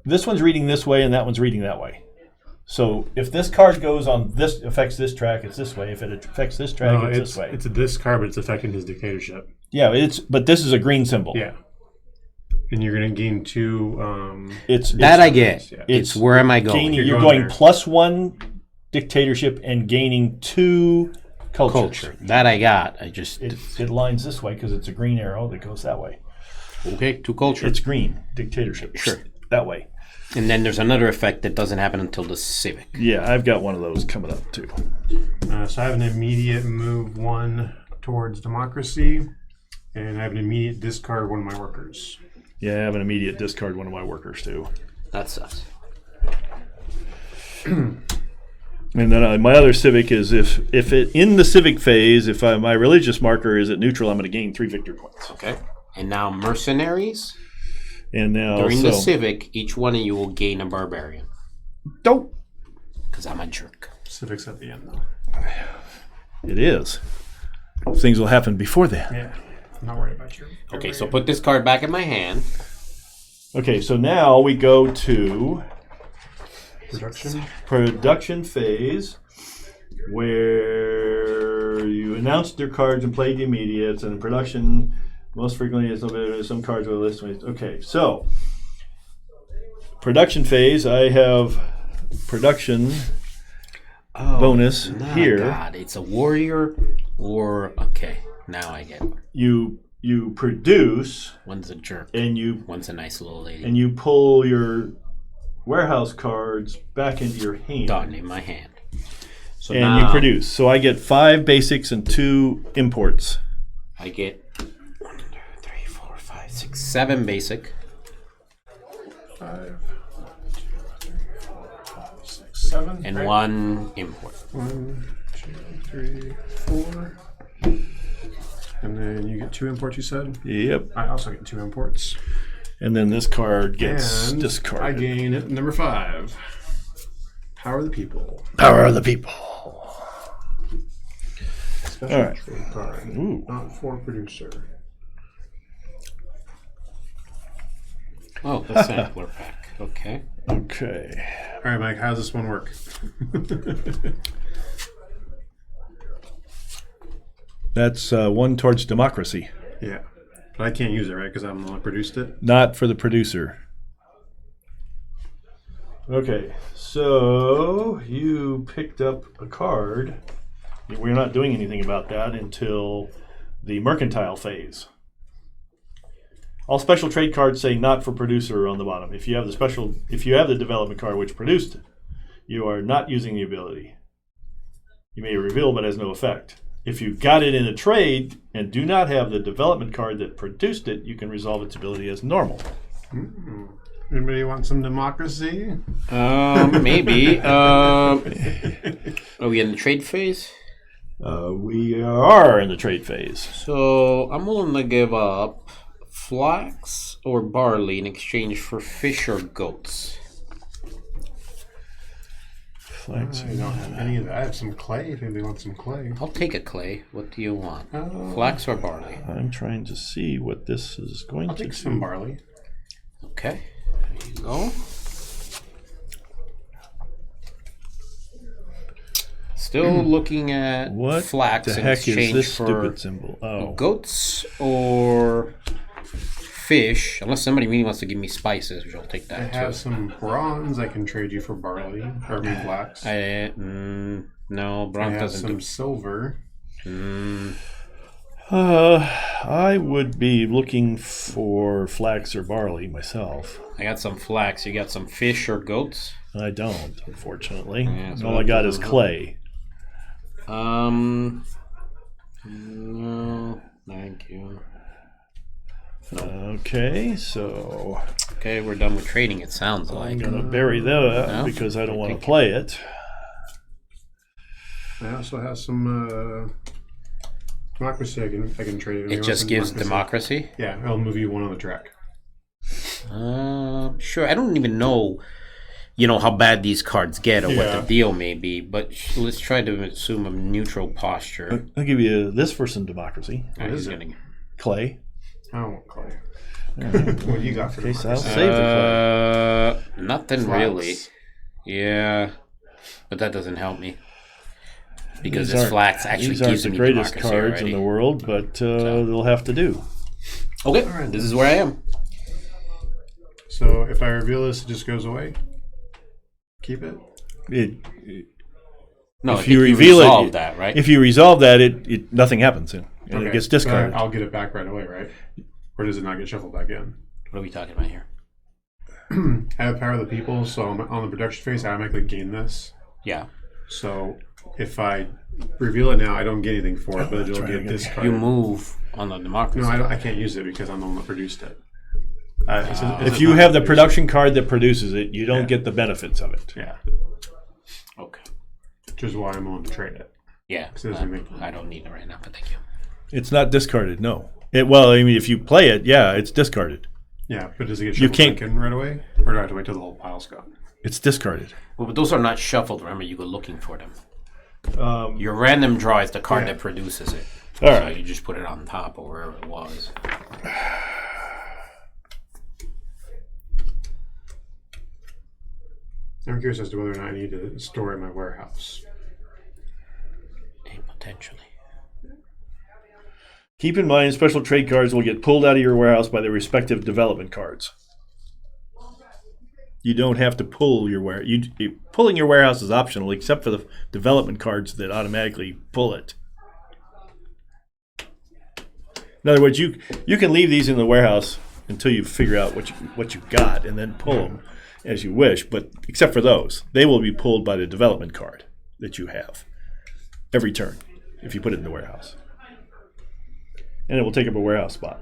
reading this way, and that one's reading that way. So if this card goes on this affects this track, it's this way. If it affects this track, it's this way.
It's this card, but it's affecting his dictatorship.
Yeah, but this is a green symbol.
Yeah. And you're going to gain 2...
I get.
Yeah.
It's where am I going?
You're going +1 dictatorship and gaining 2 culture.
That I got. I just...
It lines this way because it's a green arrow that goes that way.
Okay, 2 culture.
It's green, dictatorship.
Sure.
That way.
And then there's another effect that doesn't happen until the civic.
Yeah, I've got one of those coming up too.
So I have an immediate move 1 towards democracy, and I have an immediate discard one of my workers.
Yeah, I have an immediate discard one of my workers too.
That sucks.
And then my other civic is if it in the civic phase, if my religious marker is at neutral, I'm going to gain 3 victory points.
Okay. And now mercenaries.
And now
During the civic, each one of you will gain a barbarian.
Don't.
Because I'm a jerk.
Civics at the end, though.
It is. Things will happen before that.
Yeah. I'm not worried about you.
Okay, so put this card back in my hand.
Okay, so now we go to production phase, where you announced your cards and played the immediates, and in production, most frequently some cards are listed. Okay, so production phase, I have production bonus here.
God, it's a warrior or okay. Now I get it.
You produce.
One's a jerk.
And
one's a nice little lady.
And you pull your warehouse cards back into your hand.
Done in my hand. So
and
now
you produce. So I get 5 basics and 2 imports.
I get 1, 2, 3, 4, 5, 6, 7 basic.
5, 2, 3, 4, 5, 6, 7.
And 1 import.
1, 2, 3, 4. And then you get 2 imports, you said?
Yep.
I also get 2 imports.
And then this card gets discarded.
I gain it, number 5. Power of the people.
Power of the people.
Special
All right.
trade card.
Ooh.
Not for producer.
Oh, the sampler pack. Okay.
Okay.
All right, Mike, how does this one work?
That's 1 towards democracy.
Yeah. But I can't use it, right? Because I'm the one who produced it?
Not for the producer. Okay, so you picked up a card. We're not doing anything about that until the mercantile phase. All special trade cards say not for producer on the bottom. If you have the development card which produced it, you are not using the ability. You may reveal but has no effect. If you got it in a trade and do not have the development card that produced it, you can resolve its ability as normal.
Mm-hmm. Anybody want some democracy?
Maybe. Are we in the trade phase?
We are in the trade phase.
So I'm willing to give up flax or barley in exchange for fish or goats.
Flax.
I don't have any of that. I have some clay if anybody wants some clay.
I'll take a clay. What do you want? Flax or barley?
I'm trying to see what this is going
I'll
to
take
do.
some barley.
Okay. There you go. Still looking at
What
flax
the
in
heck is
exchange
this
for
stupid symbol? Oh,
goats or fish, unless somebody really wants to give me spices, which I'll take
I
that
have
too.
some bronze I can trade you for barley or flax.
No,
I
bronze
have
doesn't
some
do.
silver.
I would be looking for flax or barley myself.
I got some flax. You got some fish or goats?
I don't, unfortunately.
Yeah, so
All I got is clay.
No, thank you.
Okay, so
Okay, we're done with trading. It sounds
I'm
like.
gonna bury that
No?
because I don't want to
Thank you.
play it.
I also have some democracy I can trade.
It just gives democracy.
Yeah, I'll move you one on the track.
Sure. I don't even know, how bad these cards get or what
Yeah.
the deal may be. But let's try to assume a neutral posture.
I'll give you this for some democracy.
He's
is it?
gonna.
Clay.
I don't want clay. What do you got for
Okay, so I'll
democracy?
save the clay.
Nothing
Flax.
really. Yeah, but that doesn't help me because
These
this
aren't-
flax actually
These aren't
gives
the
me
greatest
democracy
cards
already.
in the world, but they'll have to do.
Okay, this is where I am.
So if I reveal this, it just goes away. Keep it.
No,
If
I think
you reveal it,
resolve that, right?
If you resolve that, it nothing happens, and it gets
but
discarded.
I'll get it back right away, right? Or does it not get shuffled back in?
What are we talking about here?
I have power of the people, so on the production phase, I automatically gain this.
Yeah,
So if I reveal it now, I don't get anything for it, but it'll
right, I
get
got
discarded.
you move on the democracy.
No, I can't use it because I'm the one that produced it.
If you have the production card that produces it, you don't
Yeah.
get the benefits of it.
Yeah,
Okay.
which is why I'm willing to trade it.
Yeah,
So it doesn't make-
I don't need it right now, but thank you.
It's not discarded. No. If you play it, yeah, it's discarded.
Yeah, but does it get
You
shuffled
can't-
back in right away? Or do I have to wait till the whole pile's gone?
It's discarded.
Well, but those are not shuffled. Remember, you go looking for them.
Um,
Your random draw is the card
Yeah.
that produces it.
All
So
right.
you just put it on top or wherever it was.
I'm curious as to whether or not I need to store it in my warehouse.
And potentially.
Keep in mind, special trade cards will get pulled out of your warehouse by their respective development cards. You don't have to pull your warehouse. Pulling your warehouse is optional, except for the development cards that automatically pull it. In other words, you can leave these in the warehouse until you figure out what you got, and then pull them as you wish. But except for those, they will be pulled by the development card that you have every turn if you put it in the warehouse, and it will take up a warehouse spot.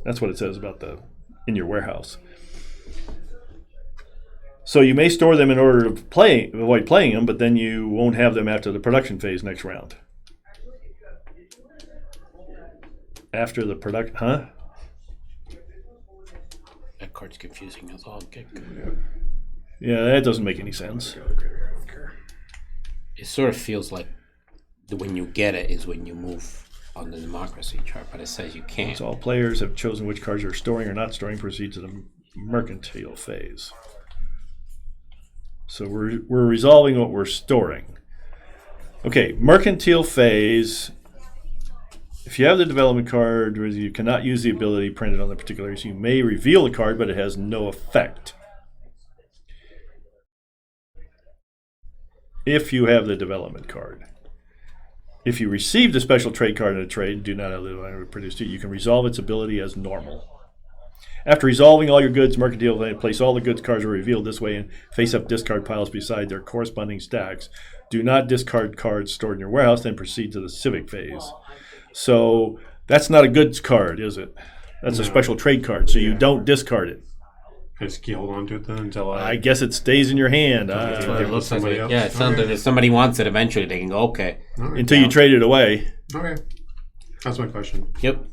That's what it says about in your warehouse. So you may store them in order to avoid playing them, but then you won't have them after the production phase next round. After the production, huh?
That card's confusing. That's all. Okay.
Yeah, that doesn't make any sense.
It sort of feels like when you get it is when you move on the democracy chart, but it says you can't.
So all players have chosen which cards you're storing or not storing. Proceed to the mercantile phase. So we're resolving what we're storing. Okay, mercantile phase. If you have the development card, you cannot use the ability printed on the particulars. You may reveal the card, but it has no effect. If you have the development card. If you receive the special trade card in a trade, do not have the line produced it, you can resolve its ability as normal. After resolving all your goods, mercantile, place all the goods cards are revealed this way and face up discard piles beside their corresponding stacks. Do not discard cards stored in your warehouse, then proceed to the civic phase. So that's not a goods card, is it? That's a special trade card, so you don't discard it.
I just keep hold on to it then until
I guess it stays in your hand.
That's what it looks like.
somebody else.
Yeah, it sounds like if somebody wants it, eventually they can go, okay.
Until you trade it away.
Okay. That's my question.
Yep.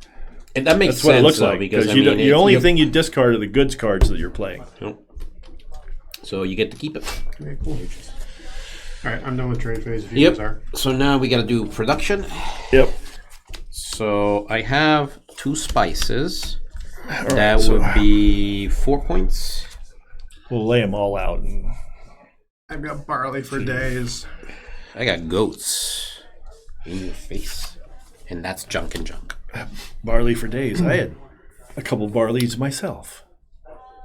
And that makes
That's
sense,
what it looks
though,
like.
because
Because the only thing you discard are the goods cards that you're playing.
Yep. So you get to keep it.
Okay, cool. All right, I'm done with trade phase. If you guys are.
So now we got to do production.
Yep.
So I have 2 spices.
All
That
right,
would be 4 points.
We'll lay them all out. And
I've got barley for days.
I got goats in your face. And that's junk and junk.
barley for days. I had a couple barleys myself.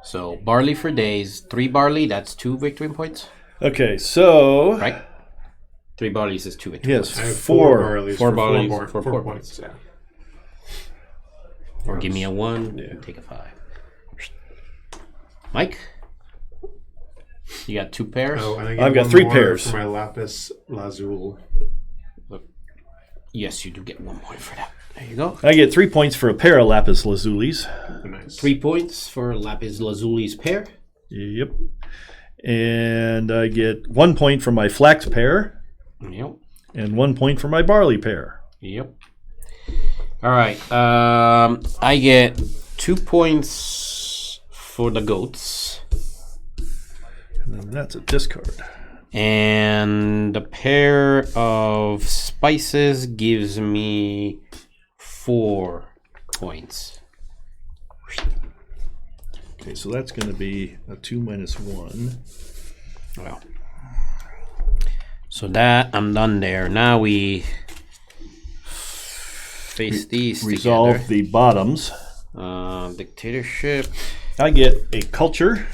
So barley for days. 3 barley, that's 2 victory points.
Okay, so...
Right? 3 barleys is 2 victory
Yes,
I have
four.
barleys
Four
for
barleys
four
for 4
points. Yeah.
Or give me a 1 and take a 5. Mike? You got 2 pairs?
Oh, and I
I've got
one
3
more
pairs.
for my lapis lazuli.
Yes, you do get 1 point for that. There you go.
I get 3 points for a pair of lapis lazulis.
Nice.
3 points for lapis lazuli's pair.
Yep. And I get 1 point for my flax pair
Yep.
and 1 point for my barley pair.
Yep. All right. I get 2 points for the goats.
And then that's a discard.
And the pair of spices gives me 4 points.
Okay, so that's going to be a 2 minus 1.
Well, so that I'm done there. Now we face these
Resolve
together.
the bottoms.
Dictatorship
I get a culture.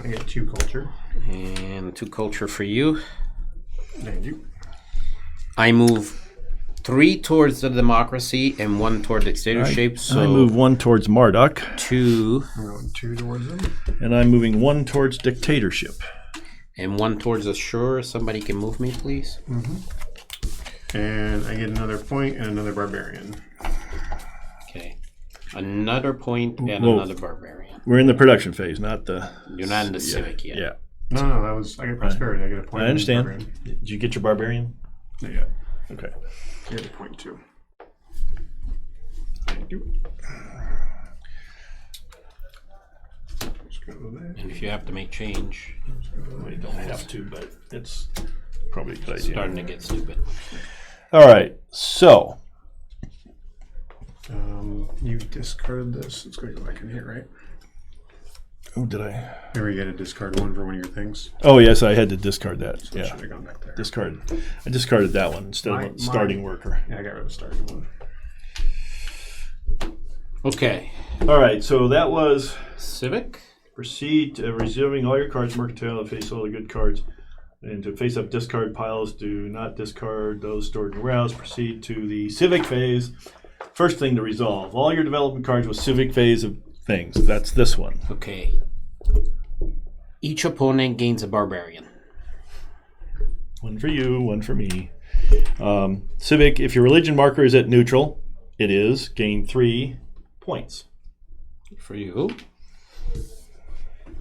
I get 2 culture.
and 2 culture for you.
Thank you.
I move 3 towards the democracy and 1 toward dictatorship. So
I move 1 towards Marduk,
2
I'm going 2 towards them.
and I'm moving 1 towards dictatorship.
and 1 towards Assure. Somebody can move me, please.
And I get another point and another barbarian.
Okay. Another point and
Whoa.
another barbarian.
We're in the production phase, not the...
You're not in the civic yet.
Yeah.
No, that was, I get prosperity. I get a point.
I
and a
understand.
barbarian.
Did you get your barbarian?
Yeah.
Okay.
I get a point too. Thank you. Just go to that.
And if you have to make change,
We don't have to, but it's probably a good idea.
starting to get stupid.
All right, so
You discarded this. It's going to go back in here, right?
oh, did I?
Here we get to discard 1 for one of your things.
Oh, yes, I had to discard that.
So it
Yeah,
should have gone back there.
discard. I discarded that one instead
My-
of starting worker.
Yeah, I got rid of the starting one.
Okay.
All right, so that was
Civic.
proceed to resuming all your cards mercantile and face all the good cards. And to face up discard piles, do not discard those stored in your warehouse. Proceed to the civic phase. First thing to resolve all your development cards with civic phase of things. That's this one.
Okay. Each opponent gains a barbarian.
One for you, one for me. Civic, if your religion marker is at neutral, it is. Gain 3 points.
For you.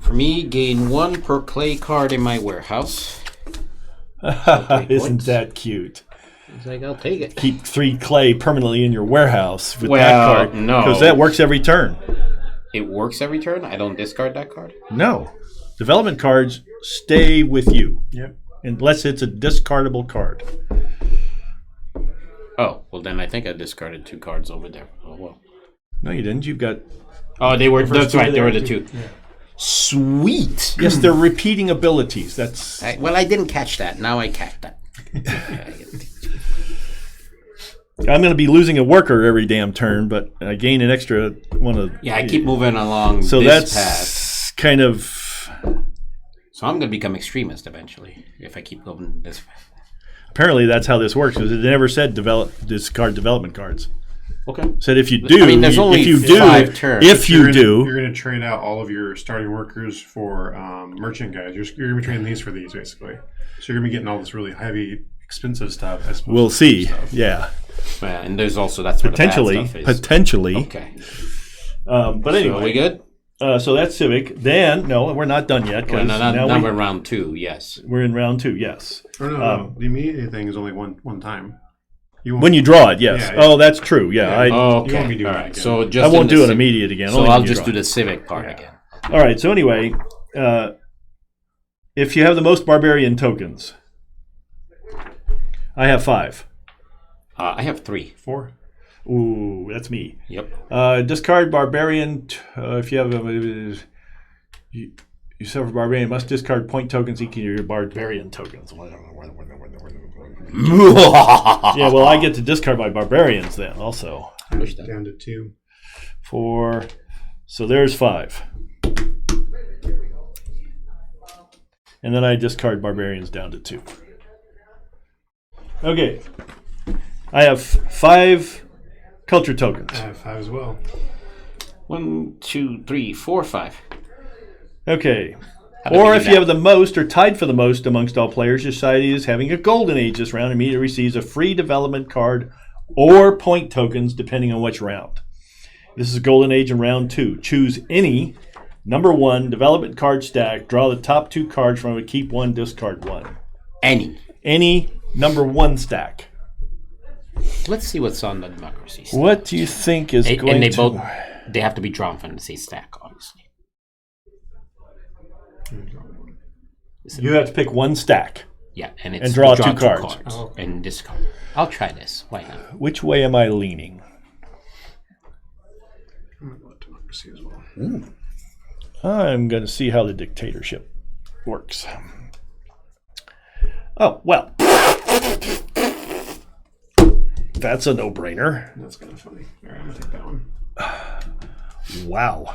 For me, gain 1 per clay card in my warehouse.
Isn't
points.
that cute?
It's like, I'll take it.
Keep 3 clay permanently in your warehouse with that
Well,
card.
no.
Because that works every turn.
It works every turn? I don't discard that card?
No. Development cards stay with you.
Yep.
Unless it's a discardable card.
Oh, well then I think I discarded 2 cards over there. Oh well.
No, you didn't. You've got...
Oh, they were, that's
two
right, they
there,
were the
too.
2.
Yeah.
Sweet!
Yes, they're repeating abilities. That's...
Well, I didn't catch that. Now I catch that.
I'm going to be losing a worker every damn turn, but I gain an extra one of...
Yeah, I keep moving along
So
this
that's
path.
kind of...
So I'm going to become extremist eventually if I keep going this way.
Apparently that's how this works, because it never said discard development cards.
Okay.
It said if you do...
I mean, there's only
if you do,
5 turns.
If you
You're
do...
going to trade out all of your starting workers for merchant guys. You're going to be trading these for these, basically. So you're going to be getting all this really heavy, expensive stuff. As opposed
We'll
to
see.
cheap stuff.
Yeah.
Yeah, and there's also, that's where
Potentially.
the bad stuff is.
Potentially.
Okay.
But
So
anyway.
we good?
So that's civic. Then, no, we're not done yet.
Well,
Now
we're in round 2, yes.
we're in round 2, yes.
Oh, no. The immediate thing is only one time.
When you draw it, yes.
Yeah, yeah.
Oh, that's true. Yeah.
Yeah.
I
You won't
Okay,
be doing
all
that
right.
again.
So just
won't
in
do
the
an immediate again.
So
only
I'll
when you
just
draw
do
it.
the civic part again.
All right. So anyway, if you have the most barbarian tokens, I have 5.
I have 3.
4.
Ooh, that's me.
Yep.
Discard barbarian. If you have you suffer barbarian, must discard point tokens equal to your barbarian tokens. Yeah, well, I get to discard my barbarians then also.
Down to 2.
4. So there's 5. And then I discard barbarians down to 2. Okay. I have 5 culture tokens.
I have 5 as well.
1, 2, 3, 4, 5.
Okay.
How do we
Or
do
if you
that?
have the most or tied for the most amongst all players, your society is having a golden age this round, immediately receives a free development card or point tokens depending on which round. This is a golden age in round 2. Choose any number 1 development card stack, draw the top 2 cards from it, keep 1, discard 1. Any number 1 stack.
Let's see what's on the democracy stack.
What do you think is going
And they
to...
both they have to be drawn from the same stack, obviously.
You have to pick 1 stack.
Yeah, and it's
And draw 2 cards.
Oh, okay.
And discard. I'll try this. Why not?
Which way am I leaning?
I'm going to go with democracy as well.
I'm going to see how the dictatorship works. Oh, well. That's a no-brainer.
That's kind of funny. All right, I'm going to take that one.
Wow.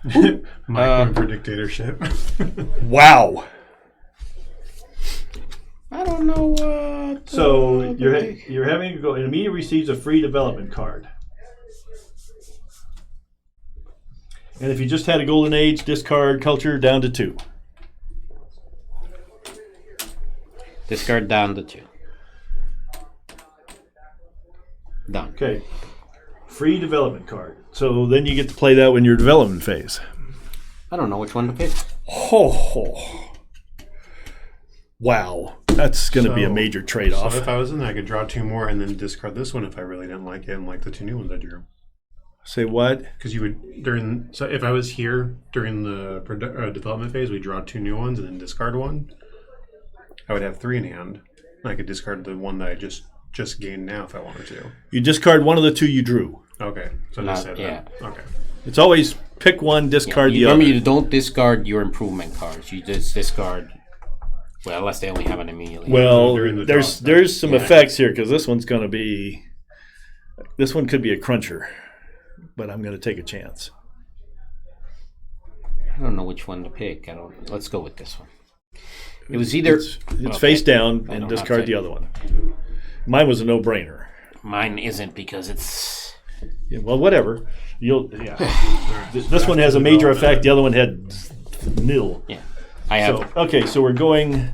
Mike going for dictatorship.
Wow.
I don't know what.
So you're having to go, and immediately receives a free development card. And if you just had a golden age, discard culture down to 2.
Discard down to 2. Done.
Okay. Free development card. So then you get to play that when you're development phase.
I don't know which one to pick.
Oh. Wow. That's going to be a major trade-off.
So if I was in there, I could draw 2 more and then discard this one if I really didn't like it and like the 2 new ones I drew.
Say what?
Because you would so if I was here during the development phase, we draw 2 new ones and then discard 1. I would have 3 in hand. I could discard the one that I just gained now if I wanted to.
You discard one of the 2 you drew.
Okay, so
Not-
just say
yeah.
that. Okay.
It's always pick one, discard the
Remember,
other.
you don't discard your improvement cards. You just discard. Well, unless they only have it immediately.
Well,
They're in the
there's
draw.
some
Yeah.
effects here because this one's going to be. This one could be a cruncher, but I'm going to take a chance.
I don't know which one to pick. Let's go with this one. It was either
It's
okay.
face down
I
and
don't
discard
have
the
to-
other one. Mine was a no-brainer.
Mine isn't because it's.
Yeah, well, whatever. Yeah.
Alright,
This one has a major effect. The other one had nil.
Yeah, I have.
So we're going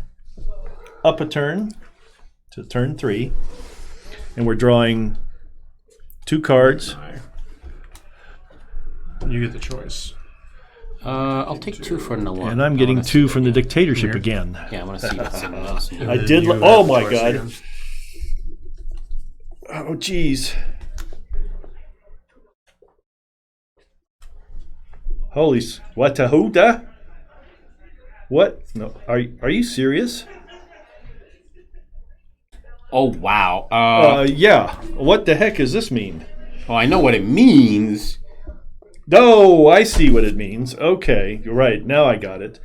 up a turn to turn 3, and we're drawing 2 cards.
You get the choice.
I'll take 2 for no one.
And I'm getting 2 from the dictatorship again.
Yeah, I want to see what's in else.
And
I
then
did.
you
Oh
have
my
choice
god.
again.
Oh jeez. Holy Watahuda? What? No. Are you serious?
Oh wow.
Yeah. What the heck does this mean?
Oh, I know what it means.
Oh, I see what it means. Okay, you're right. Now I got it.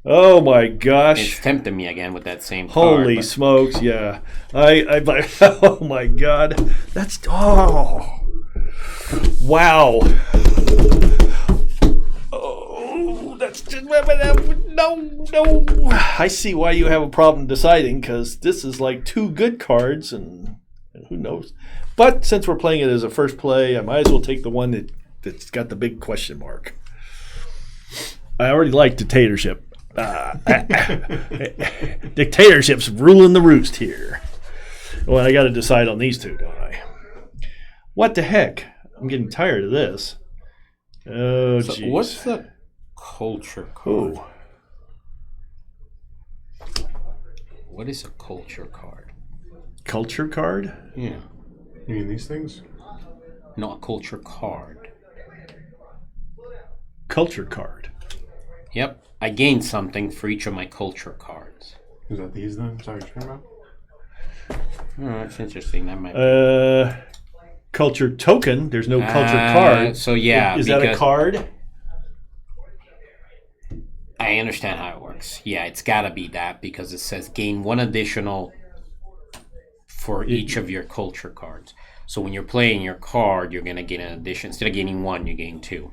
Oh my gosh.
It's tempting me again with that same
Holy
card.
smokes, yeah. I oh my god. That's wow. Oh, that's just no. I see why you have a problem deciding because this is like 2 good cards and who knows. But since we're playing it as a first play, I might as well take the one that's got the big question mark. I already like dictatorship. Dictatorship's ruling the roost here. Well, I got to decide on these 2, don't I? What the heck? I'm getting tired of this. Oh,
So
jeez.
what's the culture card?
Oh,
What is a culture card?
culture card?
Yeah.
You mean these things?
No, a culture card.
Culture card.
Yep. I gained something for each of my culture cards.
Is that these then? Is that what you're talking about?
Oh, that's interesting. That might be.
Culture token. There's no culture card.
So yeah,
Is that a
because-
card?
I understand how it works. Yeah, it's got to be that because it says gain one additional for each of your culture cards. So when you're playing your card, you're going to get an addition. Instead of gaining one, you gain two.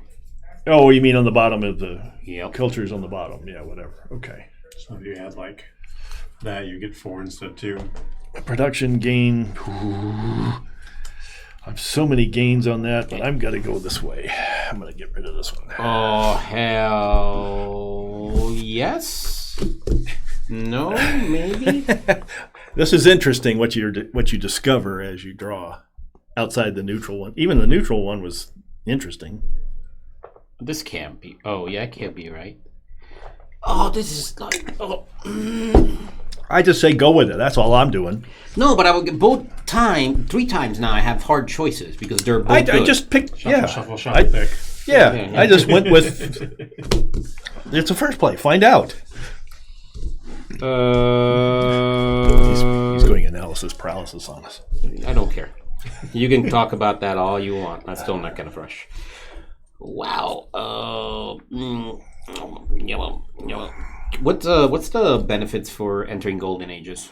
Oh, you mean on the bottom of the
Yep.
cultures on the bottom? Yeah, whatever. Okay.
So if you had like that, you get 4 instead of 2.
Production gain. Ooh. I have so many gains on that, but I'm gonna go this way. I'm gonna get rid of this one.
Oh, hell yes. No, maybe.
This is interesting what you discover as you draw outside the neutral one. Even the neutral one was interesting.
This can't be. Oh, yeah, it can't be right. Oh, this is like. Oh.
I just say go with it. That's all I'm doing.
No, but I will get three times now. I have hard choices because they're both
I
good.
just picked.
Shuffle,
I,
pick.
yeah,
Yeah.
I just went with. It's a first play. Find out. He's going analysis paralysis on us.
I don't care. You can talk about that all you want. I'm still not gonna rush. Wow. What's the benefits for entering Golden Ages?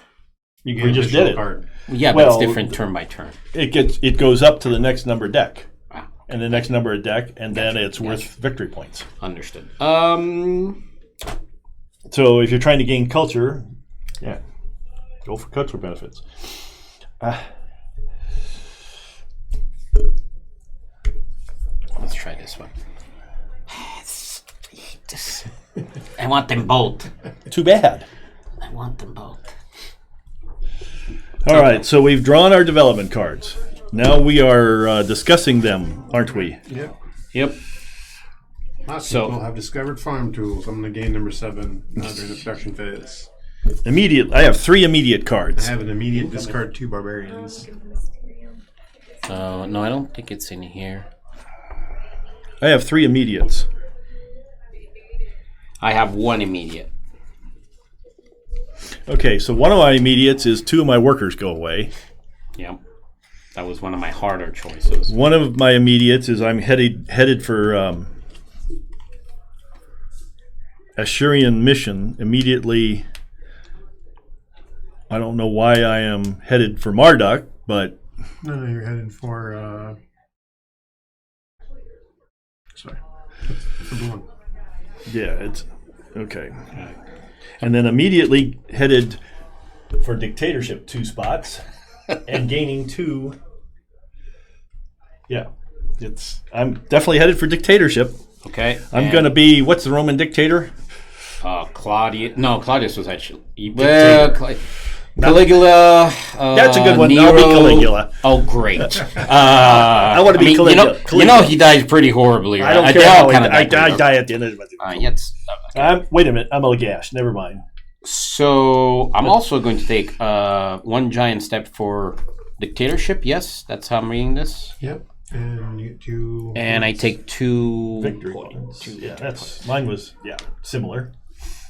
You
We just did it.
Card.
Yeah, but
Well,
it's different turn by turn.
It goes up to the next number deck,
Wow.
and the next number of deck, and then it's worth victory points.
Understood.
So if you're trying to gain culture, yeah, go for culture benefits.
Let's try this one. I want them both.
Too bad.
I want them both.
All right, so we've drawn our development cards. Now we are discussing them, aren't we?
Yep.
Yep.
Lots
So-
of people have discovered farm tools. I'm going to gain number 7 during the production phase.
I have 3 immediate cards.
I have an immediate discard 2 barbarians.
No, I don't think it's in here.
I have 3 immediates.
I have one immediate.
Okay, so one of my immediates is 2 of my workers go away.
Yep. That was one of my harder choices.
One of my immediates is I'm headed for Ashurian mission immediately. I don't know why I am headed for Marduk, but
No, you're headed for. Sorry. The blue one.
yeah, it's okay. And then immediately headed for dictatorship 2 spots and gaining 2. Yeah, I'm definitely headed for dictatorship.
Okay.
I'm going to be, what's the Roman dictator?
Claudius. No, Claudius was actually.
Dictator.
Caligula.
That's a good one.
Nero.
I'll be Caligula.
Oh, great.
I want to be Caligula.
You know he dies pretty horribly, right?
I don't
They
care
all
how
kinda
I
pretty
die at the end of it. Wait a minute. I'm a gash. Never mind.
So I'm also going to take one giant step for dictatorship. Yes, that's how I'm reading this.
Yep. And you get 2.
And I take 2
Victory
points.
points. Yeah, mine was similar.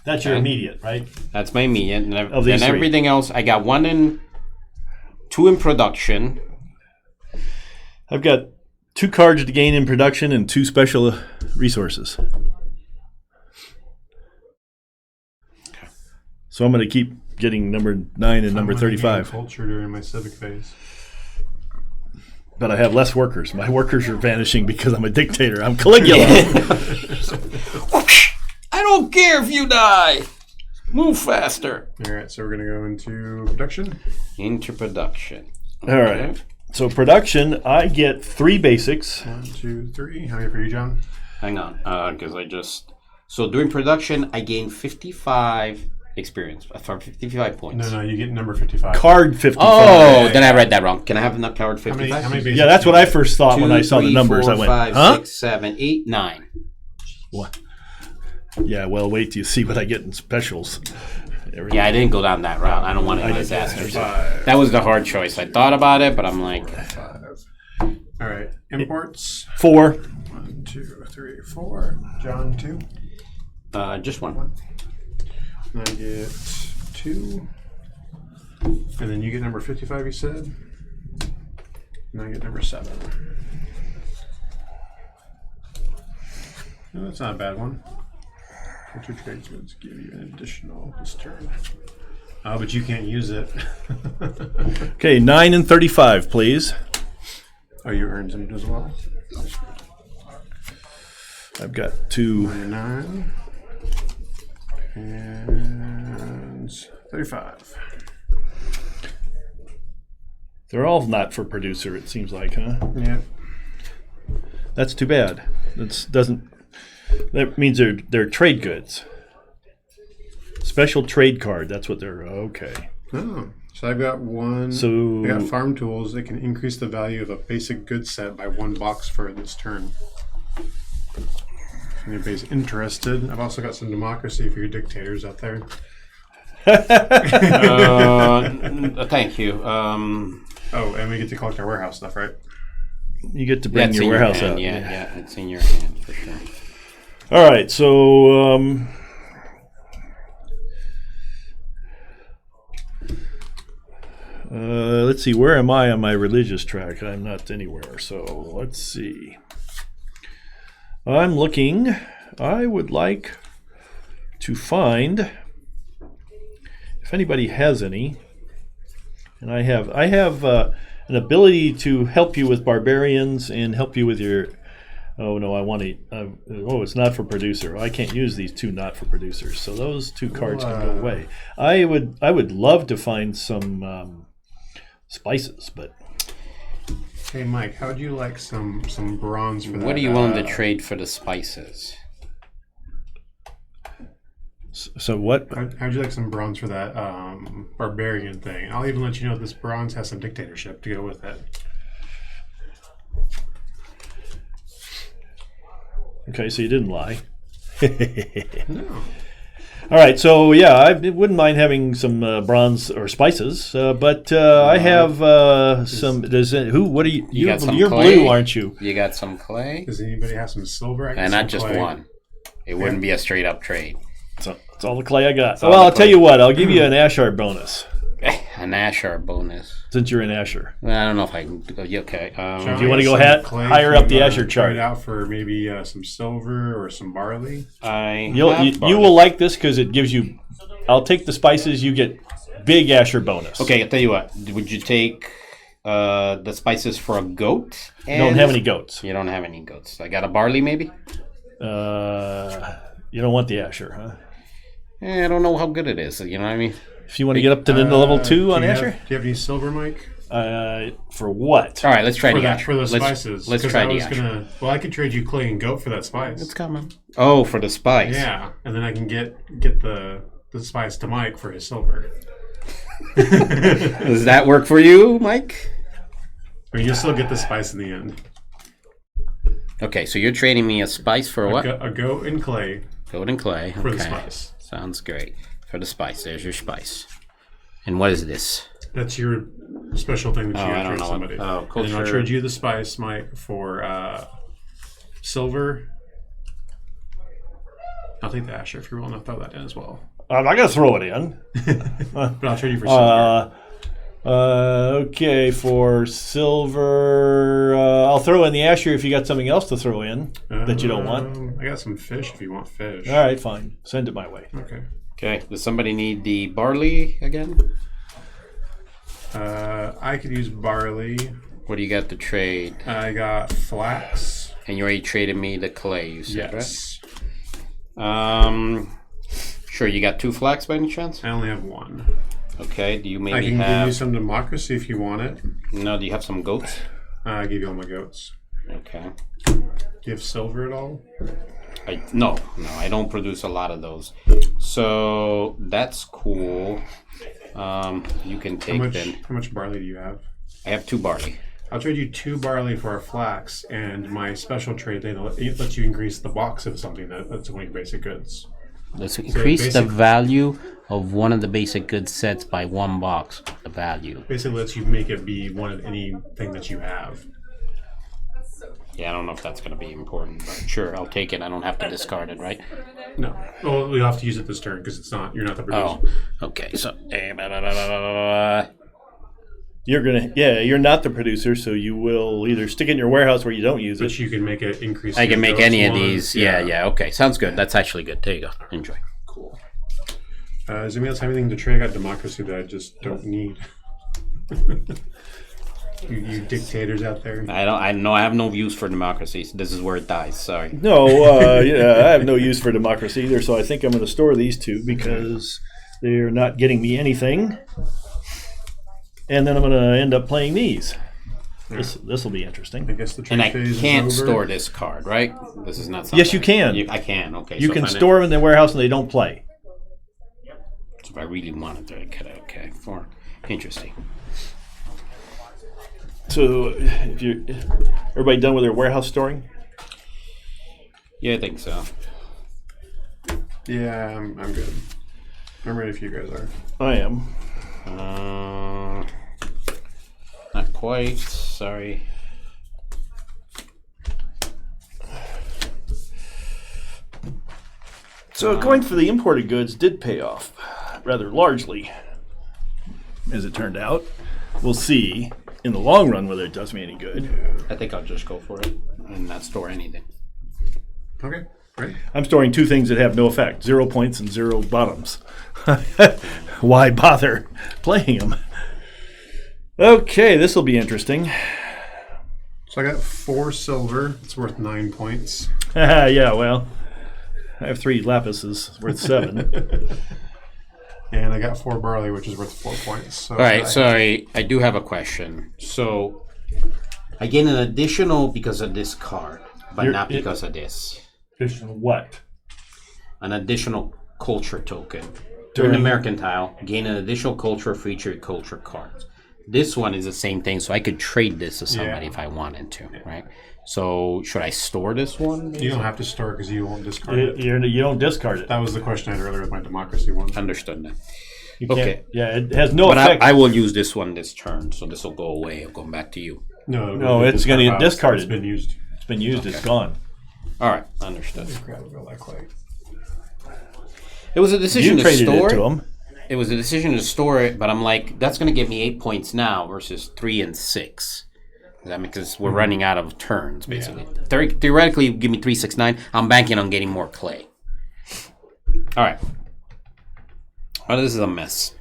That's your
Okay.
immediate, right?
That's my immediate. And,
Of these
and
3.
everything else, I got 2 in production.
I've got 2 cards to gain in production and 2 special resources. So I'm going to keep getting number 9 and number
I'm gonna gain
35.
Culture during my civic phase.
But I have less workers. My workers are vanishing because I'm a dictator. I'm Caligula.
I don't care if you die. Move faster.
All right, so we're going to go into production.
Into production.
All right. So production, I get 3 basics.
1, 2, 3. How many for you, John?
Hang on, because I just... So during production, I gain 55 experience for 55 points.
No, you get number 55.
Card 55.
Oh, then I read that wrong. Can I have enough card 55?
How many bases
Yeah, that's
do
what
you
I
get?
first thought when I saw the numbers.
4,
I went,
5,
huh?
6, 7, 8, 9.
What? Yeah, well, wait till you see what I get in specials.
Yeah, I didn't go down that route. I don't want any disasters. That was the hard choice. I thought about it, but I'm like...
All right. Imports.
4.
1, 2, 3, 4. John, 2.
Just one.
And I get 2. And then you get number 55, you said? And I get number 7. No, that's not a bad one. Your tradesmen give you an additional this turn. But you can't use it.
Okay, 9 and 35, please.
Oh, you earned some as well?
I've got 2.
Number 9. And 35.
They're all not for producer, it seems like, huh?
Yeah.
That's too bad. That means they're trade goods. Special trade card. That's what they're. Okay.
Oh, so I've got one.
So
I got farm tools that can increase the value of a basic goods set by 1 box for this turn. If anybody's interested, I've also got some democracy for your dictators out there.
Thank you.
Oh, and we get to collect our warehouse stuff, right?
you get to bring
That's
your
in
warehouse
hand.
out.
Yeah, it's in your hand for sure.
All right, so let's see. Where am I on my religious track? I'm not anywhere. So let's see. I'm looking. I would like to find if anybody has any. And I have an ability to help you with barbarians and help you with your. Oh no, I want to. It's not for producer. I can't use these 2 not for producers. So those 2 cards can go away. I would love to find some spices, but.
Hey, Mike, how would you like some bronze for that?
What are you willing to trade for the spices?
So what?
How'd you like some bronze for that barbarian thing? I'll even let you know this bronze has some dictatorship to go with it.
Okay, so you didn't lie.
No.
All right, so yeah, I wouldn't mind having some bronze or spices, but I have some. What are you?
got some
You're
clay?
blue, aren't you?
You got some clay?
Does anybody have some silver? I got
And
some
not just
clay.
one. It wouldn't be a straight up trade.
So that's all the clay I got.
all
Well,
the
I'll tell
clay.
you what. I'll give you an Ashar bonus
An Ashar bonus.
since you're in Asher.
Well, I don't know if I can. Okay.
John,
Do you want to go
some clay
higher
from,
up the Asher chart?
Trade out for maybe some silver or some barley.
You
barley.
will like this because it gives you. I'll take the spices. You get big Asher bonus.
Okay, I'll tell you what. Would you take the spices for a goat?
You don't have any goats.
You don't have any goats. I got a barley, maybe?
You don't want the Asher, huh?
I don't know how good it is. You know what I mean?
If you want to get up to the level 2 on Asher,
Do you have any silver, Mike?
for what?
All right, let's try
For
the
that,
Asher.
for the spices.
Let's
'Cause
try
I
the
was
Asher.
Well, I could trade you clay and goat for that spice.
It's coming. Oh, for the spice.
Yeah, and then I can get the spice to Mike for his silver.
Does that work for you, Mike?
I mean, you'll still get the spice in the end.
Okay, so you're trading me a spice for what?
A goat and clay
Goat and clay.
for the
Okay.
spice.
Sounds great. For the spice. There's your spice. And what is this?
That's your special thing that you
I
gotta
don't
trade
know.
somebody.
Oh,
And then I'll
culture.
trade you the spice, Mike, for silver. I'll take the Asher if you're willing to throw that in as well.
I'm not gonna throw it in.
But I'll trade you for silver.
Okay, for silver, I'll throw in the Asher if you got something else to throw in that you don't want.
I got some fish if you want fish.
All right, fine. Send it my way.
Okay.
Okay, does somebody need the barley again?
I could use barley.
What do you got to trade?
I got flax.
And you already traded me the clay, you said,
Yes.
right? Sure, you got 2 flax by any chance?
I only have 1.
Okay, do you
I
maybe
can give you
have...
some democracy if you want it.
No, do you have some goats?
I give you all my goats.
Okay.
Do you have silver at all?
No, I don't produce a lot of those. So that's cool. You can take
How much barley do you have?
I have 2 barley.
I'll trade you 2 barley for a flax, and my special trade it lets you increase the box of something that's 20 basic goods.
Let's increase the value of one of the basic goods sets by 1 box. The value.
Basically lets you make it be one of anything that you have.
Yeah, I don't know if that's going to be important, but sure, I'll take it. I don't have to discard it, right?
No. Well, we have to use it this turn because you're not the producer.
Oh, okay. So,
you're not the producer, so you will either stick it in your warehouse where you don't use
But
it.
you can make it increase.
I can make any of these.
ones.
Yeah. Okay, sounds good. That's actually good. There you go. Enjoy.
Cool. Does anybody else have anything to trade? I got democracy that I just don't need. you dictators out there.
I have no views for democracy. This is where it dies. Sorry.
No, I have no use for democracy either, so I think I'm going to store these 2 because they're not getting me anything. And then I'm going to end up playing these. This will be interesting.
I guess the trade
And I
phase
can't
is over.
store this card, right? This is not something.
Yes, you can.
I can. Okay.
You
so
can
if I-
store them in the warehouse and they don't play.
So if I really wanted to, I could. Okay. Interesting.
So, everybody done with their warehouse storing?
Yeah, I think so.
Yeah, I'm good. I'm ready if you guys are.
I am.
Not quite. Sorry.
So going for the imported goods did pay off rather largely, as it turned out. We'll see in the long run whether it does me any good.
I think I'll just go for it and not store anything.
Okay, ready?
I'm storing 2 things that have no effect, 0 points and 0 bottoms. Why bother playing them? Okay, this will be interesting.
So I got 4 silver. It's worth 9 points.
Yeah, well, I have 3 lapises worth 7.
And I got 4 barley, which is worth 4 points. So
All right, sorry. I do have a question. So I get an additional because of this card, but not because of this.
Additional what?
An additional culture token. During the mercantile, gain an additional culture featured culture cards. This one is the same thing, so I could trade this to somebody if I wanted to, right? So should I store this one?
You don't have to store because you won't discard it.
You don't discard it.
That was the question I had earlier with my democracy one.
Understood that.
You can't-
Okay.
Yeah, it has no
But
effect.
I will use this one this turn, so this will go away. I'll go back to you.
No,
it's going to get discarded.
It's been used.
It's been used. It's gone.
All right, understood.
Go that quick.
It was a decision
You
to
traded
store
it to them.
It was a decision to store it, but I'm like, that's going to give me 8 points now versus 3 and 6. Because we're running out of turns, basically. Theoretically, give me 3, 6, 9. I'm banking on getting more clay. All right. Oh, this is a mess.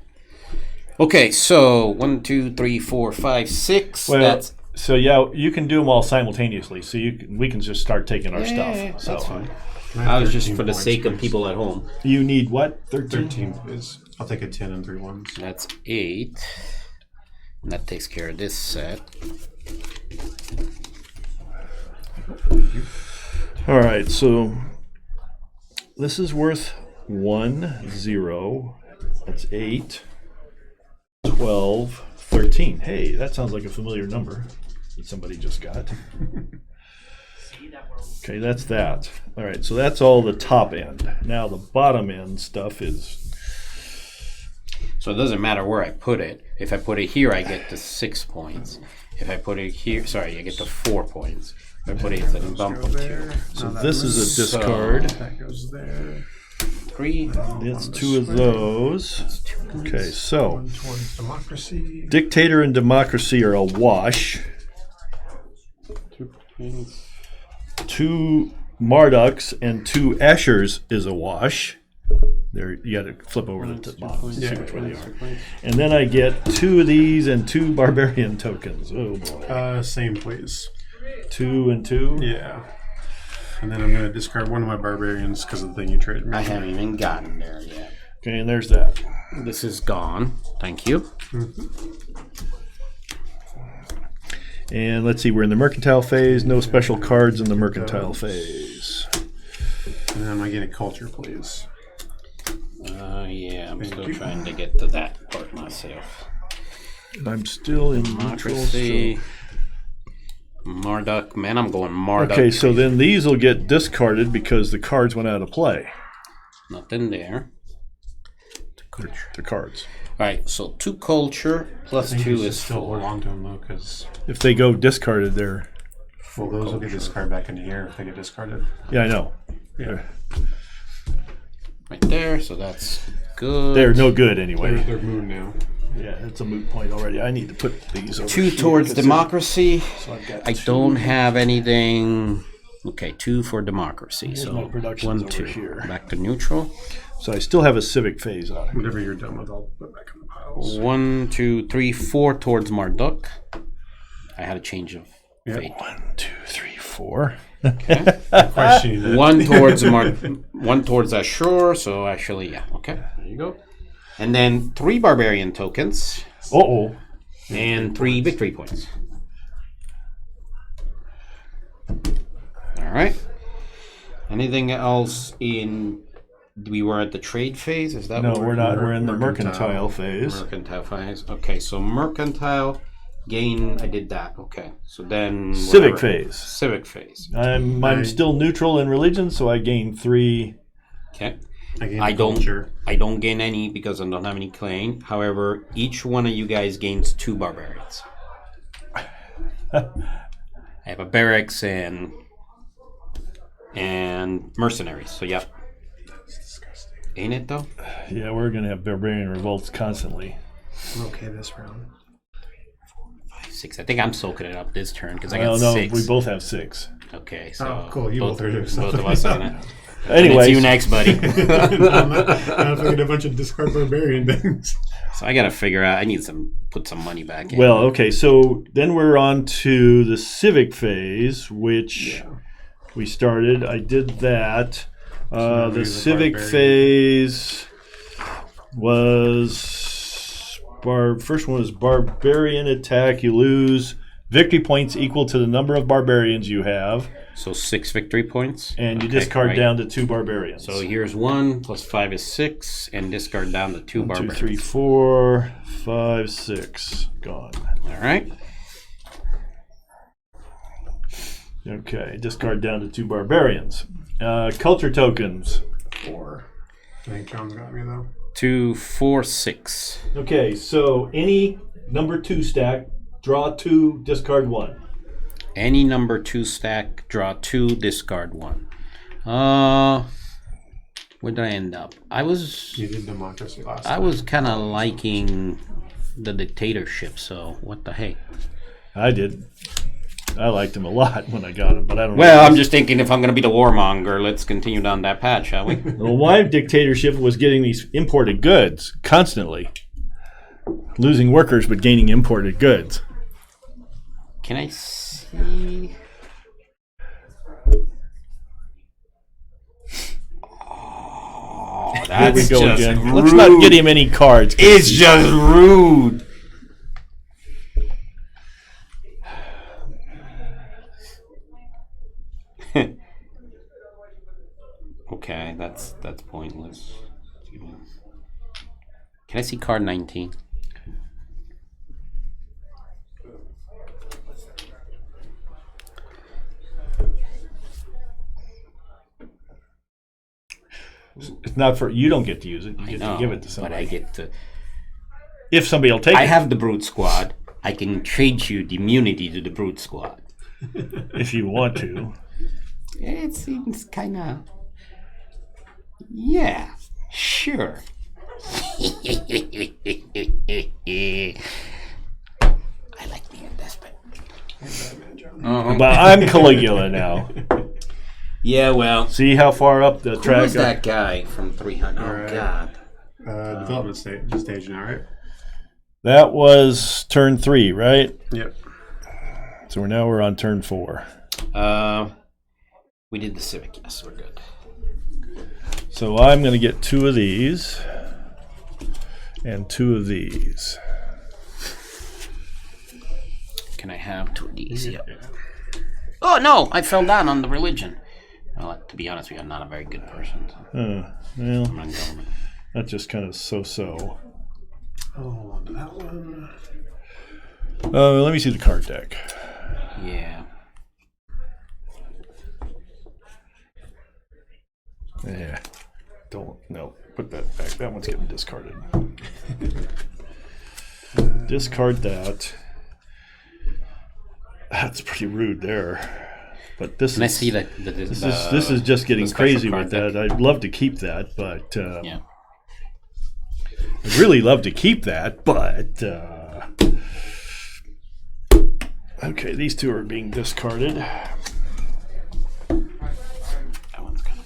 Okay, so 1, 2, 3, 4, 5, 6.
Well, so yeah, you can do them all simultaneously. So we can just start taking our stuff.
Yeah,
So
that's fine. I was just for the sake of
points,
people at home.
you need what? 13?
13 please. I'll take a 10 and 3 ones.
That's 8. And that takes care of this set.
All right, so this is worth 1, 0. That's 8, 12, 13. Hey, that sounds like a familiar number that somebody just got. Okay, that's that. All right, so that's all the top end. Now the bottom end stuff is...
So it doesn't matter where I put it. If I put it here, I get to 6 points. If I put it here, sorry, I get to 4 points. If I put it, it's a bump of 2.
So this is a discard.
That goes there.
3.
It's 2 of those. Okay, so
One towards democracy.
dictator and democracy are a wash.
2 points.
2 Marduks and 2 Ashers is a wash. There, you got to flip over to the bottom to see which way they are. And then I get 2 of these and 2 barbarian tokens. Oh boy.
Same, please.
2 and 2.
Yeah. And then I'm going to discard one of my barbarians because of the thing you traded me.
I haven't even gotten there yet.
Okay, and there's that.
This is gone. Thank you.
And let's see, we're in the mercantile phase. No special cards in the mercantile phase.
And then am I getting culture, please?
Yeah, I'm still
you.
trying to get to that part myself.
I'm still in neutral.
Democracy. Marduk. Man, I'm going Marduk.
Okay, so then these will get discarded because the cards went out of play.
Nothing there.
The cards.
All right, so 2 culture plus 2 is
still
4.
belong to them though, because
If they go discarded, they're...
well, those will get discarded back into here if they get discarded.
Yeah, I know.
Yeah.
Right there, so that's good.
They're no good anyway.
They're moved now.
Yeah, it's a moot point already. I need to put these over
2
here
towards
because
democracy.
So I've got
I
2.
don't have anything. Okay, 2 for democracy.
Here's
so
my productions
1,
over
2.
here.
Back to neutral.
So I still have a civic phase on it.
Whatever you're done with, I'll put back in the piles.
1, 2, 3, 4 towards Marduk. I had a change of fate.
1, 2, 3, 4.
Questioning that.
1 towards Ashur. So actually, yeah. Okay, there you go. And then 3 barbarian tokens
Uh-oh.
and 3 victory points. All right. Anything else in? We were at the trade phase. Is that
No,
what
we're not. We're in the mercantile phase.
Mercantile phase. Okay, so mercantile gain. I did that. Okay, so then
Civic
whatever.
phase.
Civic phase.
I'm still neutral in religion, so I gain 3.
Okay.
I culture.
I don't gain any because I don't have any claim. However, each one of you guys gains 2 barbarians. I have a barracks and mercenaries. So yeah.
That's disgusting.
Ain't it though?
Yeah, we're going to have barbarian revolts constantly.
I'm okay this round.
5, 6. I think I'm soaking it up this turn because I
Well,
got
no,
6.
we both have 6.
Okay, so
Oh, cool. You both are doing
both
something.
of us are gonna.
Anyway,
It's you next, buddy.
I'm thinking a bunch of discard barbarian things.
So I gotta figure out. I need put some money back in.
well, okay, so then we're on to the civic phase, which we started. I did that.
now
The
we
civic
barbarian.
phase was first one was barbarian attack. You lose victory points equal to the number of barbarians you have,
So 6 victory points,
and you
Okay,
discard
right.
down to 2 barbarians.
So here's 1 plus 5 is 6, and discard down to 2
1, 2,
barbarians.
3, 4, 5, 6. Gone.
All right.
Okay, discard down to 2 barbarians. Culture tokens.
4. I think John's got me though.
2, 4, 6.
Okay, so any number 2 stack, draw 2, discard 1.
Any number 2 stack, draw 2, discard 1. Where did I end up?
You did democracy last
I
time.
was kind of liking the dictatorship. So what the heck?
I did. I liked him a lot when I got him, but I don't
Well,
know.
I'm just thinking if I'm going to be the warmonger, let's continue down that path, shall we?
Well, my dictatorship was getting these imported goods constantly. Losing workers, but gaining imported goods.
Can I see? Oh,
Here
that's
we go
just
again.
rude.
Let's not get him any cards.
It's just rude. Okay, that's pointless. Can I see card 19?
It's not for you. Don't get to use it. You
I
get
know,
to give it to
but
somebody.
I get to.
If somebody will take
I
it,
have the brute squad. I can trade you the immunity to the brute squad.
if you want to.
It seems kind of. Yeah, sure. I like being desperate.
But I'm Caligula now.
Yeah, well.
See how far up the
Who
track?
was that guy from 300? Oh,
Alright.
God.
Development stage now, right?
That was turn 3, right?
Yep.
So we're on turn 4.
We did the civic. Yes, we're good.
So I'm going to get 2 of these and 2 of these.
Can I have 2 of these? Yep. Oh, no! I fell down on the religion. Well, to be honest with you, I'm not a very good person. So
Well,
I'm not going.
that's just kind of so-so.
Oh, on to that one.
Let me see the card deck.
Yeah.
Yeah. Put that back. That one's getting discarded. Discard that. That's pretty rude there. But this
I
is
see that
this is just getting crazy with that. I'd love to keep that, but
yeah.
I'd really love to keep that, but okay, these two are being discarded.
That one's kind of.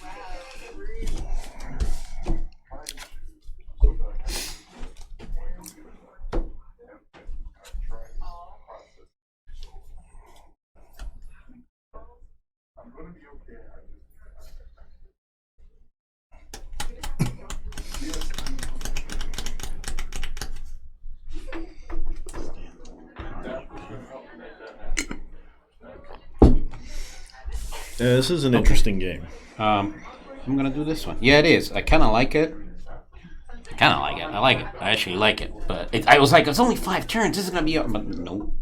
Yeah, this is an interesting game.
I'm gonna do this one. Yeah, it is. I kind of like it. I like it. I actually like it. But I was like, it's only 5 turns. This is gonna be. But no.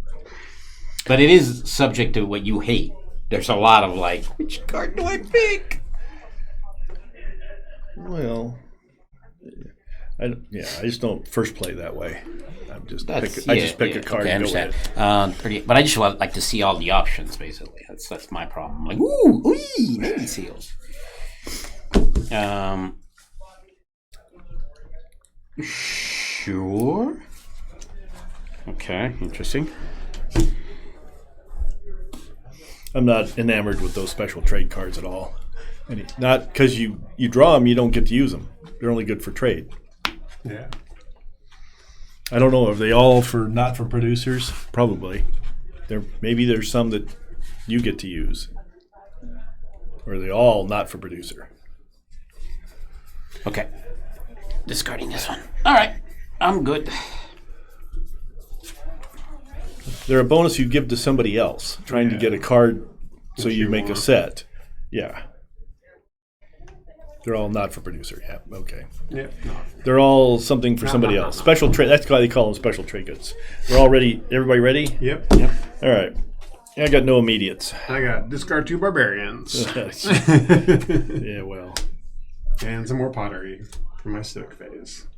But it is subject to what you hate. There's a lot of like, which card do I pick?
Well, I just don't first play that way. I just pick a card
Okay, I
and go
understand.
with it.
30, but I just like to see all the options. Basically, that's my problem. Like, ooh, Navy SEALs. Sure. Okay, interesting.
I'm not enamored with those special trade cards at all. Not because you draw them, you don't get to use them. They're only good for trade.
Yeah.
I don't know. Are they all not for producers? Probably. Maybe there's some that you get to use. Or are they all not for producer?
Okay, discarding this one. All right, I'm good.
They're a bonus you give to somebody else, trying to get a card so you make a set. Yeah. They're all not for producer. Yeah, okay.
Yeah.
They're all something for somebody else. Special trade. That's why they call them special trade goods. We're all ready. Everybody ready?
Yep.
All right. I got no immediates.
I got discard 2 barbarians.
Yeah, well.
And some more pottery for my civic phase.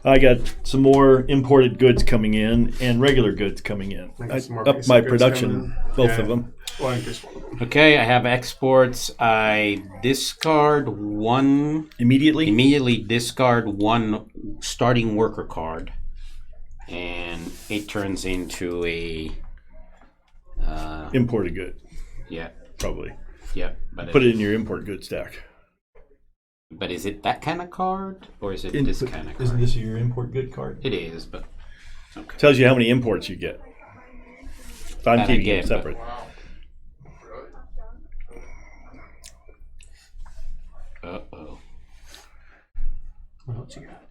I got some more imported goods coming in and regular goods coming in.
I some more
up
basic
my
goods
production,
coming in.
both of them.
Well, I guess one of them.
Okay, I have exports. I discard one. Immediately discard one starting worker card, and it turns into a
Imported good,
yeah,
probably.
yeah. But
Put it in your import good stack.
But is it that kind of card, or is it this kind of card?
Isn't this your import good card?
It is, but okay.
Tells you how many imports you get. I'm
That I
keeping
get,
it separate.
Uh-oh.
What else you got?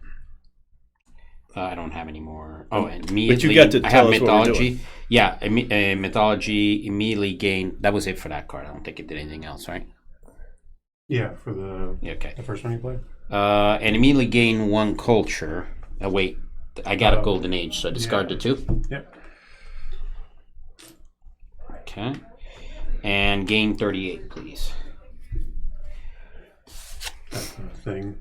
I don't have any more. Oh, and immediately
got to
I
tell
have
us what we're
mythology.
doing.
Yeah, mythology immediately gain. That was it for that card. I don't think it did anything else, right?
Yeah, for the
Yeah, okay.
the first one you played.
And immediately gain 1 culture. Wait, I got a golden age, so I discard the 2.
Yep.
Okay. And gain 38, please.
That kind of thing.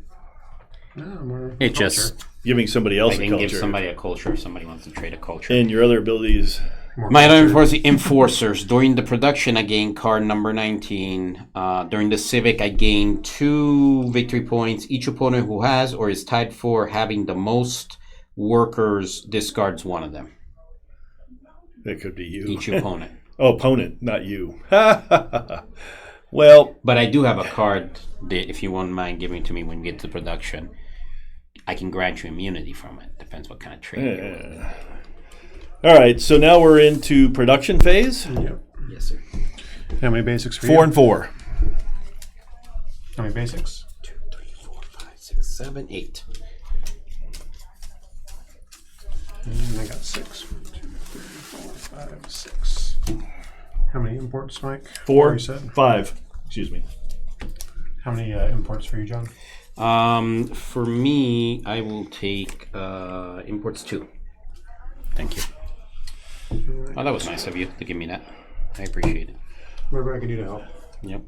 No, more
It
culture.
just
Giving somebody else
I
a
can give
culture.
somebody a culture if somebody wants to trade a culture.
And your other abilities.
More
My
culture.
other enforcers. During the production, I gain card number 19. During the civic, I gain 2 victory points. Each opponent who has or is tied for having the most workers discards 1 of them.
That could be you.
Each opponent.
Oh, opponent, not you. Well,
But I do have a card that, if you wouldn't mind giving to me when we get to production, I can grant you immunity from it. Depends what kind of trade you're with.
all right. So now we're into production phase.
Yep.
Yes, sir.
How many basics for
4
you?
and 4.
How many basics?
2, 3, 4, 5, 6, 7, 8.
And I got 6. 1, 2, 3, 4, 5, 6. How many imports, Mike?
4,
You said
5. Excuse me.
How many imports for you, John?
For me, I will take imports 2. Thank you. Oh, that was nice of you to give me that. I appreciate it.
Whatever I can do to help.
Yep.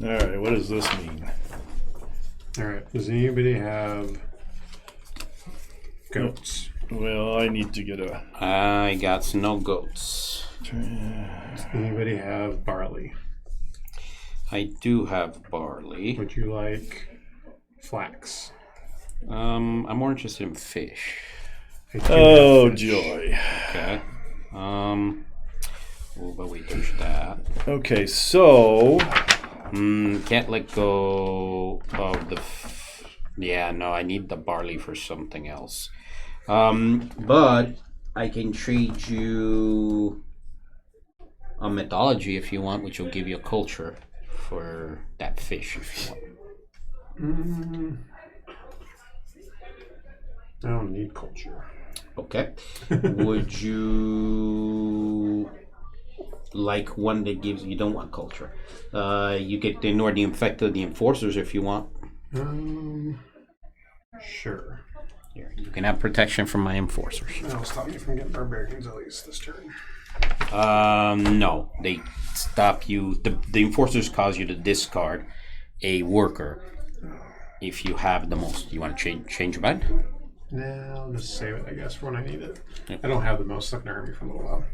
All right, what does this mean?
All right. Does anybody have goats?
Well, I need to get a...
I got no goats.
Does anybody have barley?
I do have barley.
Would you like flax?
I'm more interested in fish.
I do
Oh,
have fish.
joy.
Okay. Oh, but wait, there's that.
Okay, so...
Can't let go of the... Yeah, no, I need the barley for something else. But I can trade you a mythology if you want, which will give you a culture for that fish if you want.
I don't need culture.
Okay. Would you like one that gives you don't want culture? You get to ignore the infected, the enforcers if you want.
Sure.
Here, you can have protection from my enforcers.
That'll stop me from getting barbarians at least this turn.
No, they stop you. The enforcers cause you to discard a worker if you have the most. You want to change your mind?
No, I'll just save it, I guess, for when I need it.
Yep.
I don't have the most, so I can hurt me for a little while.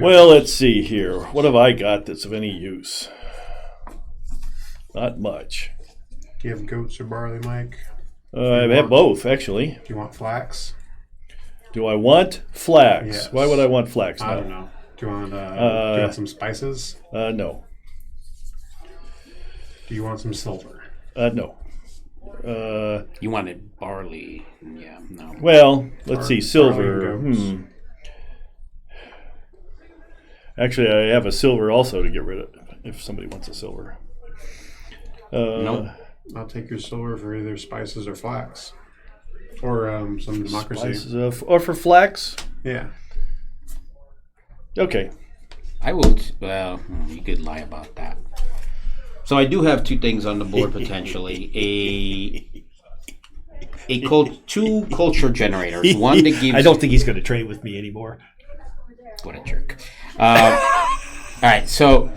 Well, let's see here. What have I got that's of any use? Not much.
Do you have goats or barley, Mike?
I have both, actually.
Do you want flax?
Do I want flax?
Yes.
Why would I want flax?
I don't know. Do you want some spices?
No.
Do you want some silver?
No.
You wanted barley. Yeah, no.
Well, let's see.
Barley
Silver.
and goats.
Actually, I have a silver also to get rid of if somebody wants a silver.
Nope.
I'll take your silver for either spices or flax. Or some democracy.
Spices or for flax?
Yeah.
Okay.
I will. Well, you could lie about that. So I do have 2 things on the board potentially. Two culture generators. One that gives.
I don't think he's going to trade with me anymore.
What a jerk. All right, so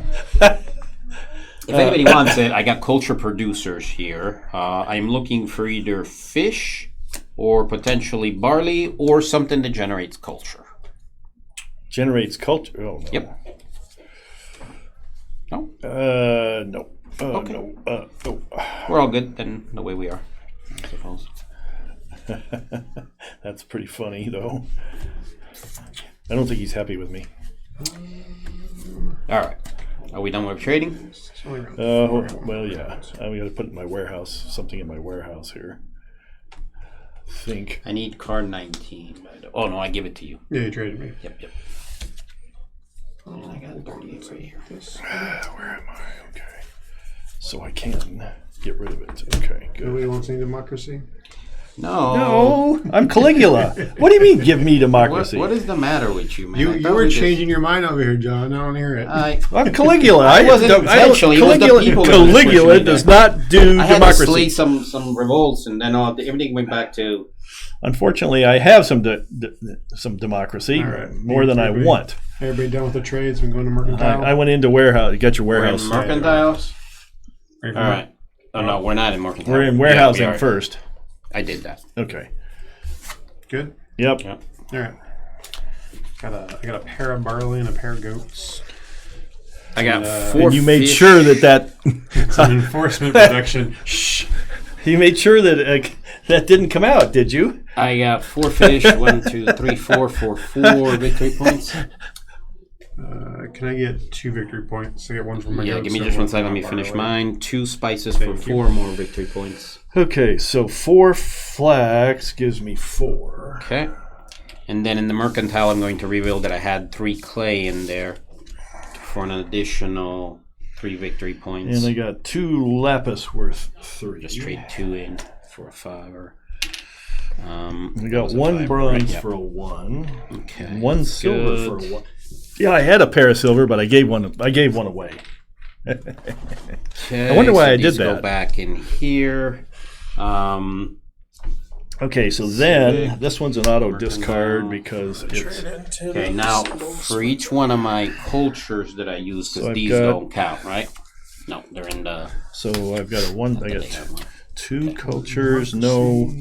if anybody wants it, I got culture producers here. I'm looking for either fish or potentially barley or something that generates culture.
Generates culture? Oh, no.
Yep. No?
No.
Okay.
No. No.
We're all good then, the way we are, I suppose.
That's pretty funny, though. I don't think he's happy with me.
All right. Are we done with trading?
Well, yeah. I'm going to put it in my warehouse, something in my warehouse here. Think.
I need card 19. Oh, no, I give it to you.
Yeah, you traded me.
Yep. And I got 38 right here.
Where am I? Okay. So I can get rid of it. Okay, good.
Nobody wants any democracy?
No.
No, I'm Caligula. What do you mean, give me democracy?
What is the matter with you, man?
You were changing your mind over here, John. I don't hear it.
I'm Caligula.
I wasn't intentionally. It was the people that were
Caligula
pushing me
does
there.
not do
I had to
democracy.
slay some revolts, and then everything went back to.
Unfortunately, I have some democracy,
All right.
more than I want.
Everybody done with the trades? Been going to mercantile?
I went into warehouse. You got your
We're in
warehouse.
mercantile. All right. Oh no, we're not in mercantile.
We're in
Yeah,
warehousing
we are.
first.
I did that.
Okay.
Good.
Yep.
Yep.
All right. I got a pair of barley and a pair of goats.
I got
And,
4
And you made
fish.
sure that
Some enforcement protection.
Shh. You made sure that that didn't come out, did you?
I got 4 fish. 1, 2, 3, 4 for 4 victory points.
Can I get 2 victory points? I get one from my
Yeah,
goats
give me
and
just one
for
second. Let
my
me finish
barley.
mine. 2 spices
Thank
for
you.
4 more victory points.
Okay, so 4 flax gives me 4.
Okay. And then in the mercantile, I'm going to reveal that I had 3 clay in there for an additional 3 victory points.
And I got 2 lapis worth 3.
Just trade 2 in for a 5.
We got
was a
1
5,
bronze
right? Yep.
for a 1.
Okay.
And 1 silver
good.
for a 1. Yeah, I had a pair of silver, but I gave one away.
Okay,
I wonder why
so
I did
these
that.
Go back in here.
Okay, so then
Civic,
this one's an auto
Mercantile.
discard because it's
Okay, now for each one of my cultures that I use, because
So I've
these
got-
don't count, right? No, they're in the.
so I've got I got
they have one.
2 cultures, no.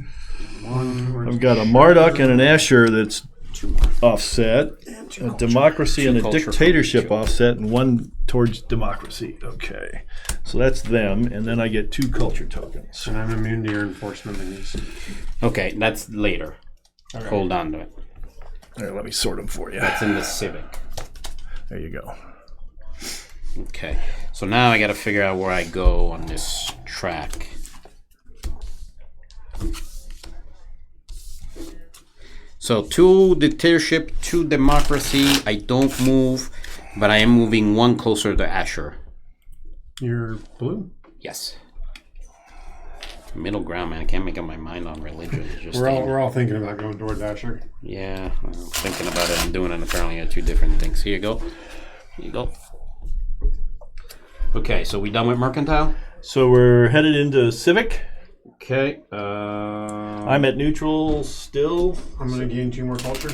One.
I've got a Marduk and an Asher that's
2 more.
offset, a democracy and a
culture for
dictatorship
each.
offset, and 1 towards democracy. Okay, so that's them, and then I get 2 culture tokens.
And I'm immune to your enforcement thingies.
Okay, that's later. Hold on to it.
All right, let me sort them for you.
That's in the civic.
There you go.
Okay, so now I got to figure out where I go on this track. So 2 dictatorship, 2 democracy. I don't move, but I am moving 1 closer to Asher.
You're blue.
Yes. Middle ground, man. I can't make up my mind on religion. It's just
We're all thinking about going toward Asher.
yeah, I'm thinking about it and doing it. Apparently, are 2 different things. Here you go. Here you go. Okay, so we done with mercantile?
So we're headed into civic.
Okay.
I'm at neutral still.
I'm going to gain 2 more culture.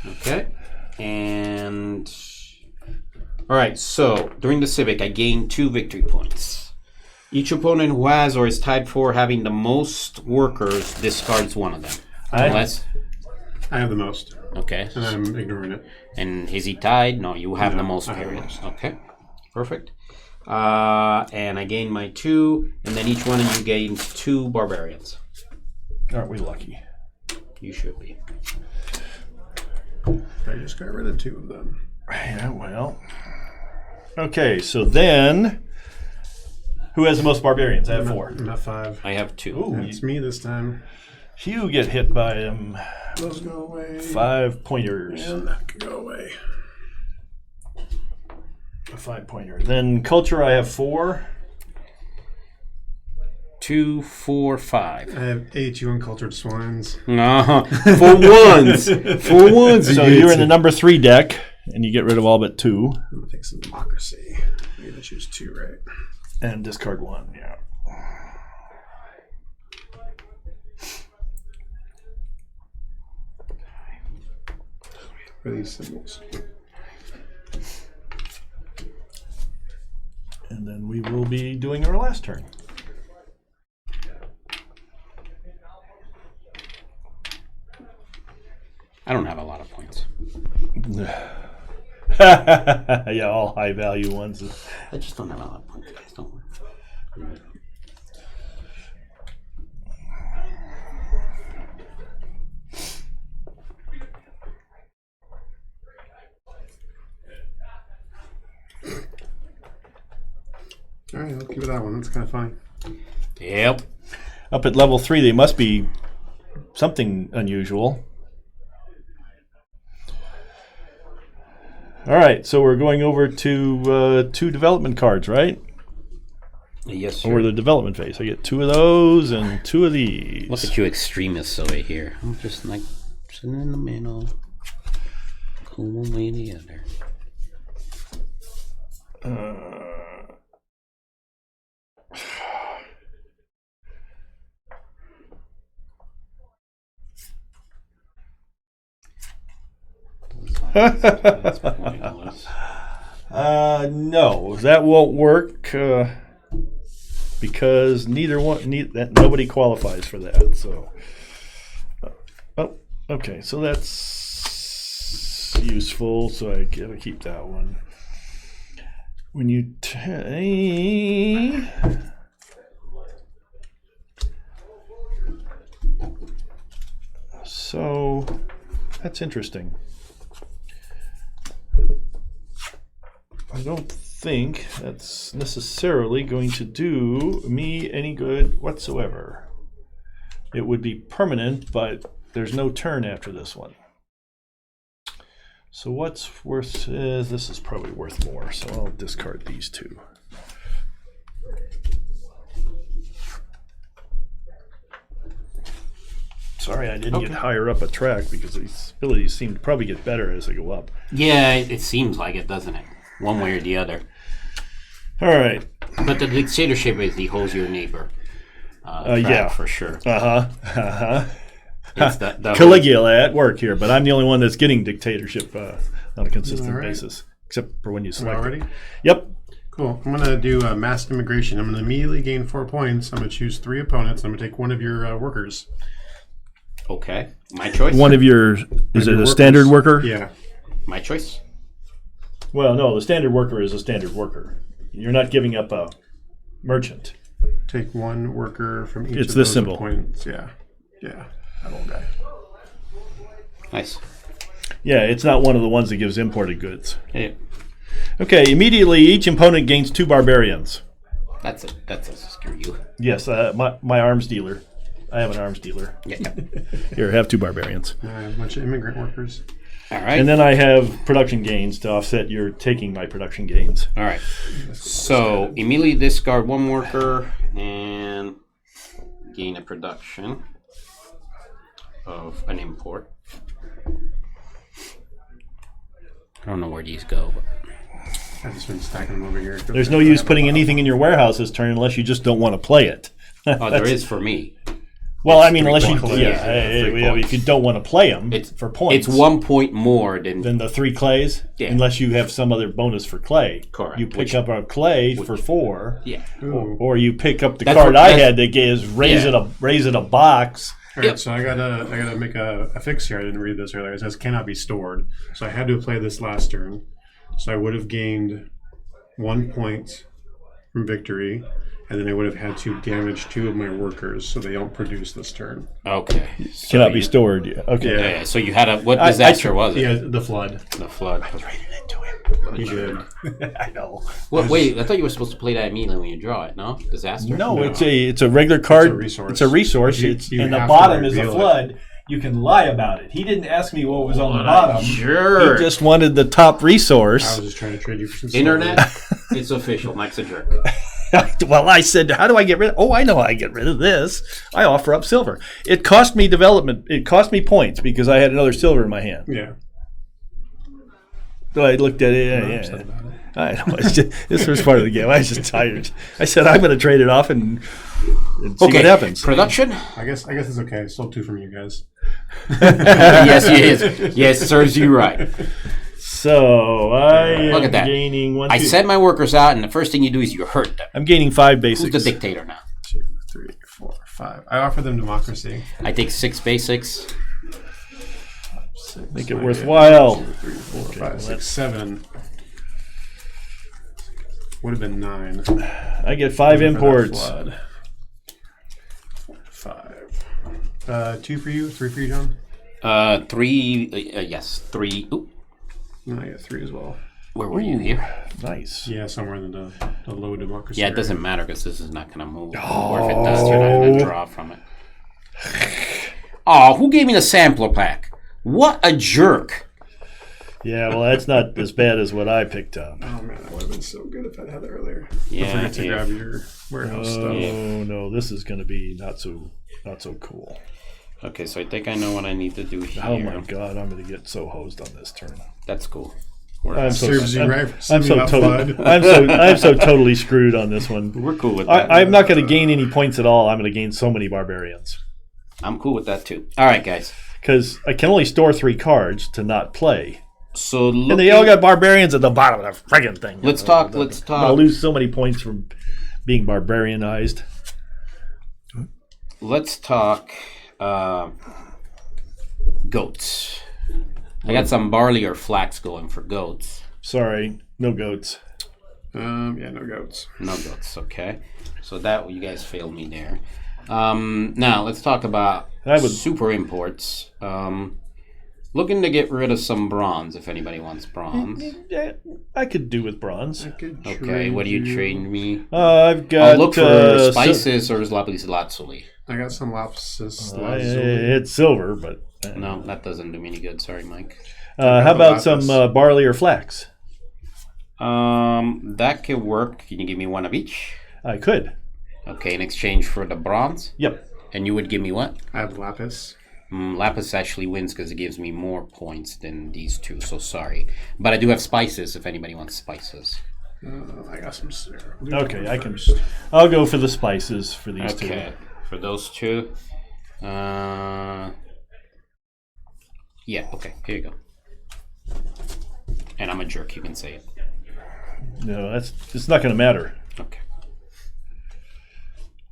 Okay. And all right, so during the civic, I gain 2 victory points. Each opponent who has or is tied for having the most workers discards 1 of them. Unless,
I have the most,
okay.
and I'm ignoring it.
And is he tied? No, you have
No,
the most
I have the
periods.
most.
Okay, perfect. And I gain my 2, and then each one of you gains 2 barbarians.
Aren't we lucky?
You should be.
I just got rid of 2 of them.
Yeah, well. Okay, so then who has the most barbarians? I have 4.
I'm at 5.
I have 2.
Ooh.
It's me this time.
You get hit by
Those go away.
5 pointers.
And that can go away.
A 5 pointer. Then culture, I have 4.
2, 4, 5.
I have 8 you uncultured swines.
No, for once. For once.
So you're in the number 3 deck, and you get rid of all but 2.
I'm going to take some democracy. I'm going to choose 2, right?
And discard 1, yeah.
For these symbols.
And then we will be doing our last turn.
I don't have a lot of points.
Yeah, all high value ones.
I just don't have a lot of points, guys. Don't worry.
All right, I'll keep it that one. That's kind of fine.
Yep.
Up at level 3, they must be something unusual. All right, so we're going over to 2 development cards, right?
Yes, sir.
Over the development phase. I get 2 of those and 2 of these.
Look at you extremists over here. I'm just like sitting in the middle. Cool one way or the other. That's pointless.
No, that won't work because nobody qualifies for that. So, okay, so that's useful. So I gotta keep that one. When you so that's interesting. I don't think that's necessarily going to do me any good whatsoever. It would be permanent, but there's no turn after this one. So what's worth? This is probably worth more, so I'll discard these 2. Sorry, I didn't
Okay.
get higher up a track because these abilities seem to probably get better as they go up.
Yeah, it seems like it, doesn't it? One way or the other.
All right.
But the dictatorship is the hold your neighbor. Track,
Yeah.
for sure.
It's
the
Caligula at work here, but I'm the only one that's getting dictatorship on a consistent
All right.
basis, except for when you select
Already?
it. Yep.
Cool. I'm going to do mass immigration. I'm going to immediately gain 4 points. I'm going to choose 3 opponents. I'm going to take one of your workers.
Okay, my choice.
One of your, is
One
it
of your
a
workers.
standard worker?
Yeah.
My choice.
Well, no, the standard worker is a standard worker. You're not giving up a merchant.
Take 1 worker from each
It's
of
this
those
symbol.
opponents. Yeah. Yeah. That old guy.
Nice.
Yeah, it's not one of the ones that gives imported goods.
Hey,
Okay, immediately each opponent gains 2 barbarians.
that's it. That's a screw you.
Yes, my arms dealer. I have an arms dealer.
Yeah.
Here, have 2 barbarians.
I have a bunch of immigrant workers.
All right.
And then I have production gains to offset your taking my production gains.
All right. So immediately discard 1 worker and gain a production of an import. I don't know where these go. But
I've just been stacking them over here.
There's no use putting anything in your warehouse this turn unless you just don't want to play it.
oh, there is for me.
Well,
It's
I mean,
3
unless you,
points.
yeah,
Yeah, 3
if
points.
you don't want to play them
It's
for points,
It's 1 point more than
than the 3 clays,
Yeah.
unless you have some other bonus for clay.
Correct.
You pick
Which-
up a clay for 4,
yeah.
Ooh.
or you pick up the
That's
card
what-
I
that's-
had that gives raise it a box.
All right,
Yep.
so I gotta make a fix here. I didn't read this earlier. It says cannot be stored. So I had to play this last turn. So I would have gained 1 point from victory, and then I would have had to damage 2 of my workers so they don't produce this turn.
Okay. So
Cannot be
you-
stored. Yeah. Okay.
Yeah.
Yeah. So you had a what
I
disaster was it?
Yeah, the flood.
The flood.
Traded it to him.
You did.
I know.
What, wait, I thought you were supposed to play that immediately when you draw it. No, disaster.
No,
No.
it's a regular card.
It's a resource.
It's a resource.
You-
It's
you
and the
have to
bottom is a
reveal it.
flood. You can lie about it. He didn't ask me what was on the
What a
bottom.
jerk.
He just wanted the top
I
resource.
was just trying to trade you for some
Internet.
silver.
It's official. Mike's a jerk.
Well, I said, how do I get rid of? Oh, I know how I get rid of this. I offer up silver. It cost me development. It cost me points because I had another silver in my hand.
Yeah.
So I looked at it.
I'm
Yeah,
upset about it.
I know. It's just, this was part of the game. I was just tired. I said I'm going to trade it off and see what happens.
Production.
I guess it's okay. I stole 2 from you guys.
Yes, yes, yes. Serves you right.
So I
Look
am
at that.
gaining 1.
I
2.
send my workers out, and the first thing you do is you hurt them.
I'm gaining 5
Who's
basics.
the dictator now?
2, 3, 4, 5. I offer them democracy.
I take 6 basics.
6,
Make it
I
worthwhile.
get 2, 3, 4, 5,
well,
6,
that's-
7. Would have been 9.
I get 5 imports.
Flood. 5. 2 for you, 3 for you, John.
3. Yes, 3. Oop,
No, I get 3 as well.
where were you here?
Nice.
Yeah, somewhere in the low democracy.
Yeah, it
area.
doesn't matter because this is not going to move. Or if it does, you're not going to draw from it. Oh, who gave me the sampler pack? What a jerk!
Yeah, well, that's not as bad as what I picked up.
Oh man, that would have been so good if I'd had that earlier.
Yeah,
Don't forget to
yeah.
grab your warehouse stuff.
Oh no, this is going to be not so cool.
Okay, so I think I know what I need to do here.
Oh my god, I'm going to get so hosed on this turn.
That's cool.
I'm so
Serves you right for
I'm
sending
so
out
totally
flood.
I'm so totally screwed on this one.
We're cool with that.
I'm not going to gain any points at all. I'm going to gain so many barbarians
I'm cool with that too. All right, guys.
because I can only store 3 cards to not play,
So
and they all got barbarians at the bottom of the friggin' thing.
Let's talk.
I'm going to lose so many points from being barbarianized.
Let's talk goats. I got some barley or flax going for goats.
Sorry, no goats.
Yeah, no goats.
No goats. Okay. So that you guys failed me there. Now let's talk about
I would-
super imports. Looking to get rid of some bronze. If anybody wants bronze.
Yeah, I could do with bronze.
Okay. What are you trading me?
I've got.
I'll look for
sil-
spices or lapis lazuli.
I got some lapis lazuli.
it's silver, but
No, that doesn't do me any good. Sorry, Mike.
how about
lapis.
some barley or flax?
That could work. Can you give me one of each?
I could.
Okay, in exchange for the bronze.
Yep.
And you would give me what?
I have lapis.
Lapis actually wins because it gives me more points than these two, so sorry. But I do have spices if anybody wants spices.
I got some.
Okay, I can. I'll go for the spices for these two.
Okay, for those two. Yeah, okay, here you go. And I'm a jerk, you can say it.
No, it's not going to matter.
Okay.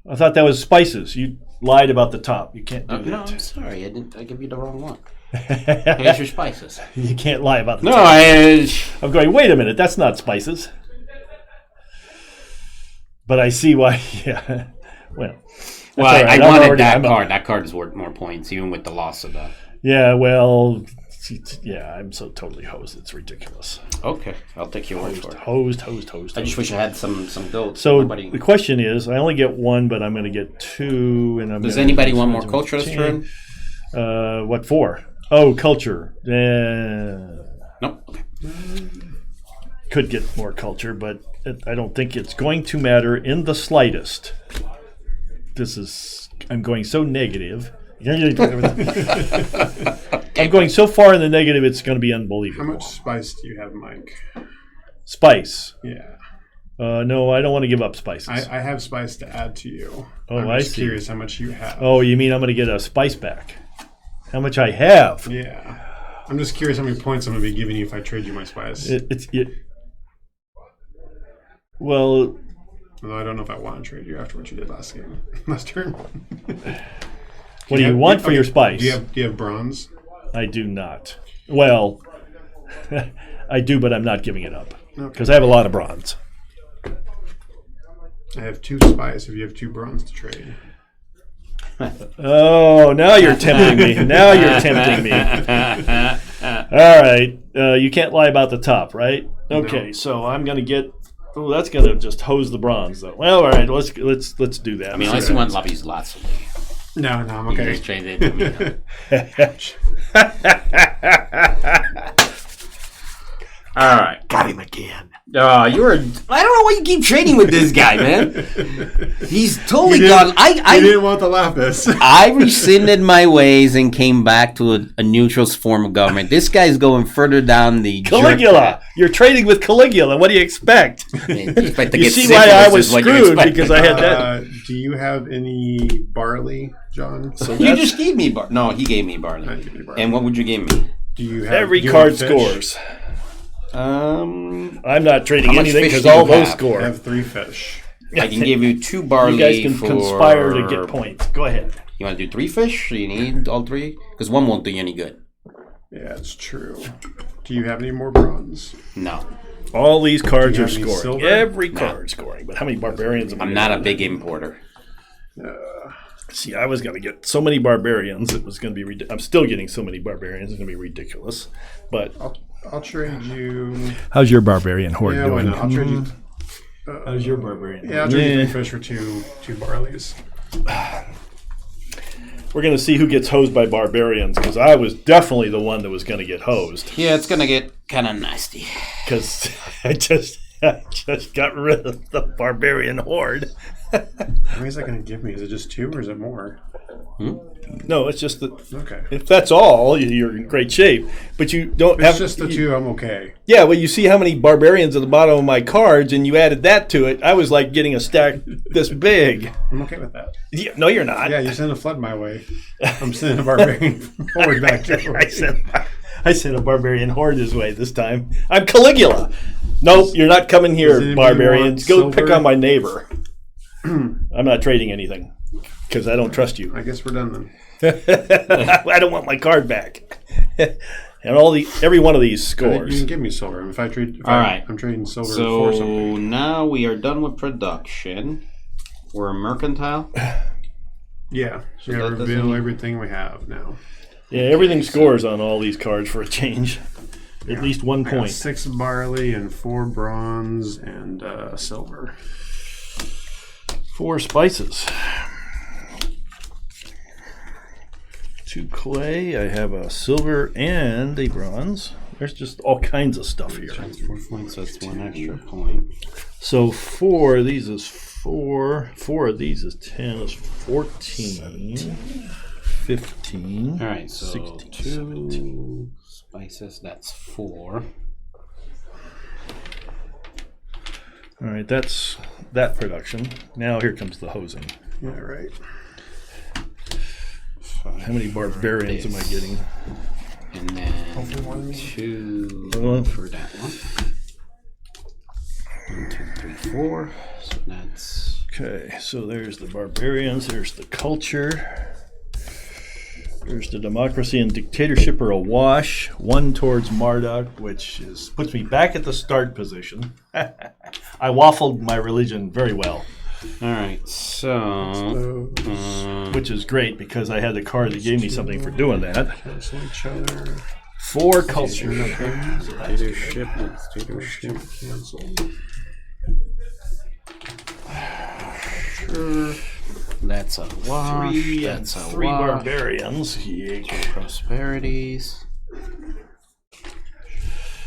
I thought that was spices. You lied about the top. You can't do
No,
that.
I'm sorry, I gave you the wrong one. Here's your spices.
You can't lie about the
No,
top.
I...
I'm going, wait a minute, that's not spices. But I see why, yeah. Well,
Well,
right.
I wanted that card. That card is worth more points, even with the loss of that.
Yeah, well, yeah, I'm so totally hosed. It's ridiculous.
Okay, I'll take your word for it.
Hosed.
I just wish I had some goats.
So
Nobody...
the question is, I only get one, but I'm going to get two. And
Does anybody want more culture this turn?
What for? Oh, culture.
Nope. Okay.
Could get more culture, but I don't think it's going to matter in the slightest. I'm going so negative. I'm going so far in the negative, it's going to be unbelievable.
How much spice do you have, Mike?
Spice?
Yeah.
No, I don't want to give up spices.
I have spice to add to you.
Oh,
I'm
I
just
see.
curious how much you have.
Oh, you mean I'm going to get a spice back? How much I have?
Yeah. I'm just curious how many points I'm going to be giving you if I trade you my spice.
Well,
Although I don't know if I want to trade you after what you did last game. Last turn.
What do you want for your spice?
Do you have bronze?
I do not. Well, I do, but I'm not giving it up.
Okay.
Because I have a lot of bronze.
I have 2 spice if you have 2 bronze to trade.
Oh, now you're tempting me. Now you're tempting me. All right. You can't lie about the top, right? Okay,
No.
so I'm going to get... Oh, that's going to just hose the bronze, though. Well, all right, let's do that.
I mean, unless you want Lobby's lots of me.
No, I'm
You can
okay.
just trade it to me. All right.
Got him again.
I don't know why you keep trading with this guy, man. He's totally gone.
You didn't want the lapis.
I rescinded my ways and came back to a neutral form of government. This guy's going further down the
Caligula. You're trading with Caligula. What do you expect? You see why I was screwed because I had that.
Do you have any barley, John? So
You just gave me No, he gave me barley.
I gave you barley.
And what would you give me?
do you have
Every
do you
card
have fish?
scores.
I'm
not trading
How much
anything
fish
because
do you
all those
have?
I
score.
have 3 fish.
I can give you 2 barley.
You guys can
for...
conspire to get points. Go ahead.
You want to do 3 fish? Do you need all 3? Because 1 won't do you any good.
Yeah, it's true. Do you have any more bronze?
No.
All these cards
Do you
are
have any
scoring.
silver?
Every card scoring. But how many barbarians am I
I'm not a big importer.
See, I was going to get so many barbarians. It was going to be. I'm still getting so many barbarians. It's going to be ridiculous. But
I'll trade you.
how's your barbarian horde
Yeah, why not? I'll trade you.
How's your barbarian?
Yeah, I'll trade you 3 fish for two barleys.
We're going to see who gets hosed by barbarians because I was definitely the one that was going to get hosed
Yeah, it's going to get kind of nasty.
because I just got rid of the barbarian horde.
How many is that going to give me? Is it just 2 or is it more?
No, it's just that
Okay.
if that's all, you're in great shape. But you don't
It's
have
just the 2. I'm okay.
Yeah, well, you see how many barbarians at the bottom of my cards, and you added that to it. I was like getting a stack this big.
I'm okay with that.
Yeah, no, you're not.
Yeah, you send a flood my way. I'm sending a barbarian forward back your way.
I sent a barbarian horde this way this time. I'm Caligula. Nope, you're not coming here,
anybody
barbarians.
want
Go pick
silver?
on my neighbor. I'm not trading anything because I don't trust you.
I guess we're done then.
I don't want my card back. And every one of these
You
scores.
can give me silver. If I trade,
All right.
I'm trading silver for
So
something.
now we are done with production. We're mercantile.
Yeah, so
that
we gotta
doesn't-
reveal everything we have now.
Yeah, everything scores on all these cards for a change. At least 1
I got
point.
6 barley and 4 bronze and silver.
4 spices. 2 clay. I have a silver and a bronze. There's just all kinds of stuff here.
4 points, that's 1 extra point.
So 4 of these is 4. 4 of these is 10 is 14. 15.
All right, so
16,
2
17.
spices, that's 4.
All right, that's that production. Now here comes the hosing.
Yeah, right.
How many barbarians am I getting?
And then
Hopefully more than me.
2
Well,
for that one. 1, 2, 3, 4. So that's
Okay, so there's the barbarians, there's the culture. There's the democracy and dictatorship are a wash. 1 towards Marduk, which puts me back at the start position. I waffled my religion very well.
all right. So
Which is great because I had the card that gave me something for doing that.
Cancel each other.
4 culture.
dictatorship.
Cancel.
Sure. That's a wash.
3 and
That's a
3
wash.
barbarians. Yeek.
Prosperities.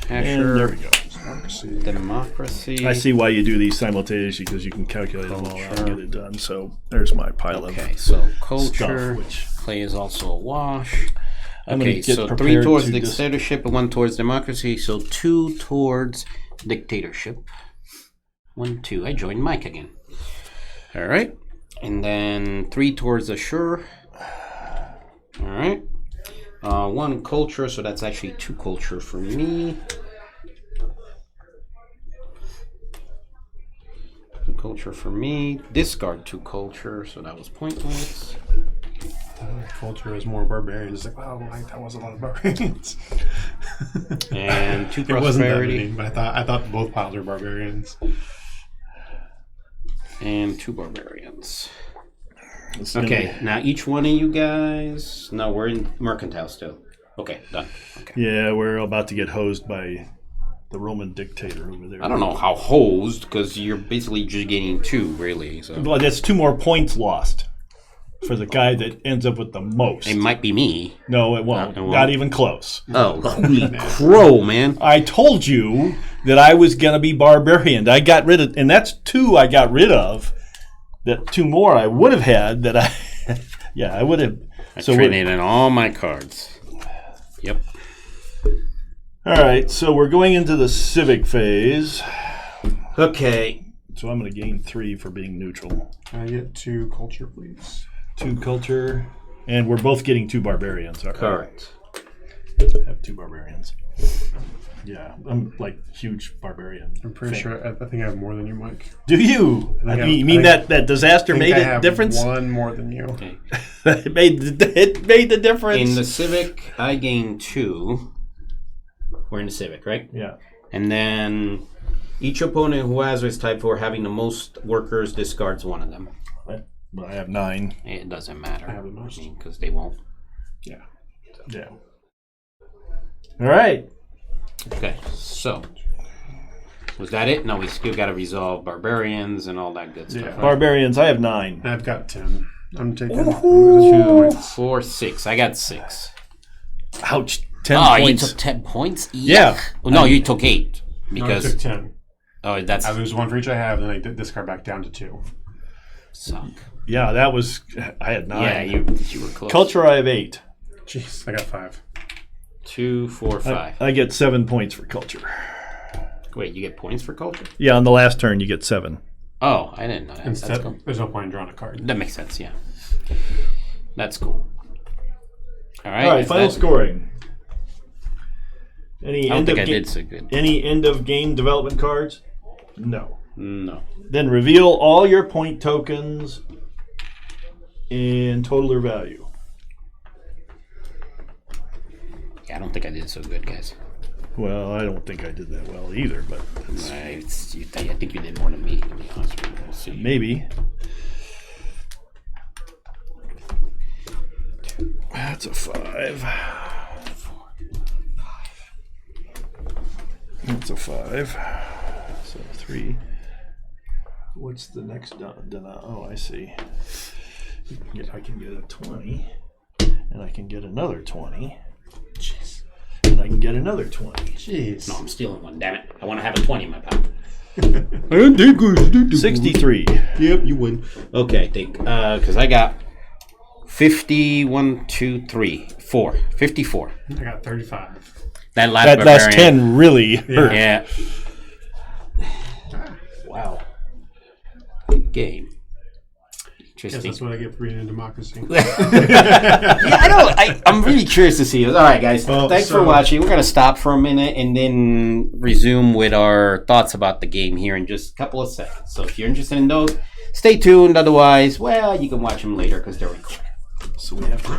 And there we go.
The democracy.
I see why you do these simultaneously because you can calculate them all out and get it done. So there's my pile
Okay,
of
so culture.
stuff. Which
Play is also a wash.
I'm
Okay,
gonna get
so 3
prepared
towards
to
dictatorship and 1 towards democracy. So 2 towards dictatorship. 1, 2. I joined Mike again. All right. And then 3 towards assure. All right. 1 culture, so that's actually 2 culture for me. 2 culture for me. Discard 2 culture, so that was pointless.
Culture is more barbarians. It's like, wow, that was a lot of barbarians.
And 2
It wasn't that
prosperity.
many, but I thought both piles were barbarians.
And 2 barbarians.
it's gonna
Okay, now each one of you guys. No, we're in mercantile still. Okay, done. Okay.
be- yeah, we're about to get hosed by the Roman dictator over there.
I don't know how hosed, because you're basically just getting 2, really. So
Well, that's 2 more points lost for the guy that ends up with the most.
it might be me.
No, it won't.
It won't.
Not even close.
Oh, holy crow, man!
I told you that I was going to be barbarian. I got rid of, and that's 2 I got rid of. That 2 more I would have had that I, yeah, I would have.
I
So
traded in all my cards. Yep.
all right, so we're going into the civic phase.
Okay.
So I'm going to gain 3 for being neutral.
Can I get 2 culture, please?
2 culture, and we're both getting 2 barbarians. All right.
Correct.
I have 2 barbarians. Yeah, I'm like huge barbarian.
I'm pretty sure. I think I have more than you, Mike.
Do you?
I think
You mean that disaster
I think
made
I
a
have
difference?
1 more than you.
Okay.
it made the difference.
In the civic, I gained 2. We're in the civic, right?
Yeah.
And then each opponent who has this type 4 having the most workers discards 1 of them.
But I have 9.
It doesn't matter.
I have the most.
Because they won't.
Yeah.
Yeah. All right.
Okay, so was that it? No, we still got to resolve barbarians and all that good stuff.
Yeah.
Right?
Barbarians, I have 9.
I've got 10. I'm taking
Ooh.
2, 4, 6. I got 6.
Ouch. 10
Oh,
points.
you took 10 points?
Yeah.
Yuck. Oh, no, you took 8.
No, I
Because
took 10.
that's
I lose 1 for each I have, then I discard back down to 2.
suck.
Yeah, that was. I had 9.
Yeah, you were close.
Culture, I have 8.
Jeez, I got 5.
2, 4, 5.
I get 7 points for culture.
Wait, you get points for culture?
Yeah, on the last turn, you get 7.
Oh, I didn't know that. That's
Instead,
cool.
there's no point in drawing a card.
That makes sense. Yeah, that's cool. All right.
All right,
is
final
that-
scoring. Any
I don't
end
think
of
I
ga-
did so good.
Any end of game development cards? No.
No.
Then reveal all your point tokens in total or value.
Yeah, I don't think I did so good, guys.
Well, I don't think I did that well either, but that's
I think you did more than me, to be honest with you. We'll see.
maybe. That's a 5. That's a 5. So 3. What's the next? Oh, I see. I can get a 20, and I can get another 20.
Jeez.
And I can get another 20.
Jeez.
No, I'm stealing one. Damn it! I want to have a 20 in my pocket.
63.
Yep, you win. Okay, I think because I got 50, 1, 2, 3, 4. 54.
I got 35.
That last
That last
barbarian.
10 really hurt.
Yeah. Wow. Good game.
Guess
Interesting.
that's what I get for being in democracy.
Yeah, I know. I'm really curious to see this. All right, guys.
Well,
Thanks for
so-
watching. We're going to stop for a minute and then resume with our thoughts about the game here in just a couple of seconds. So if you're interested in those, stay tuned. Otherwise, well, you can watch them later because they're recorded.
So we have to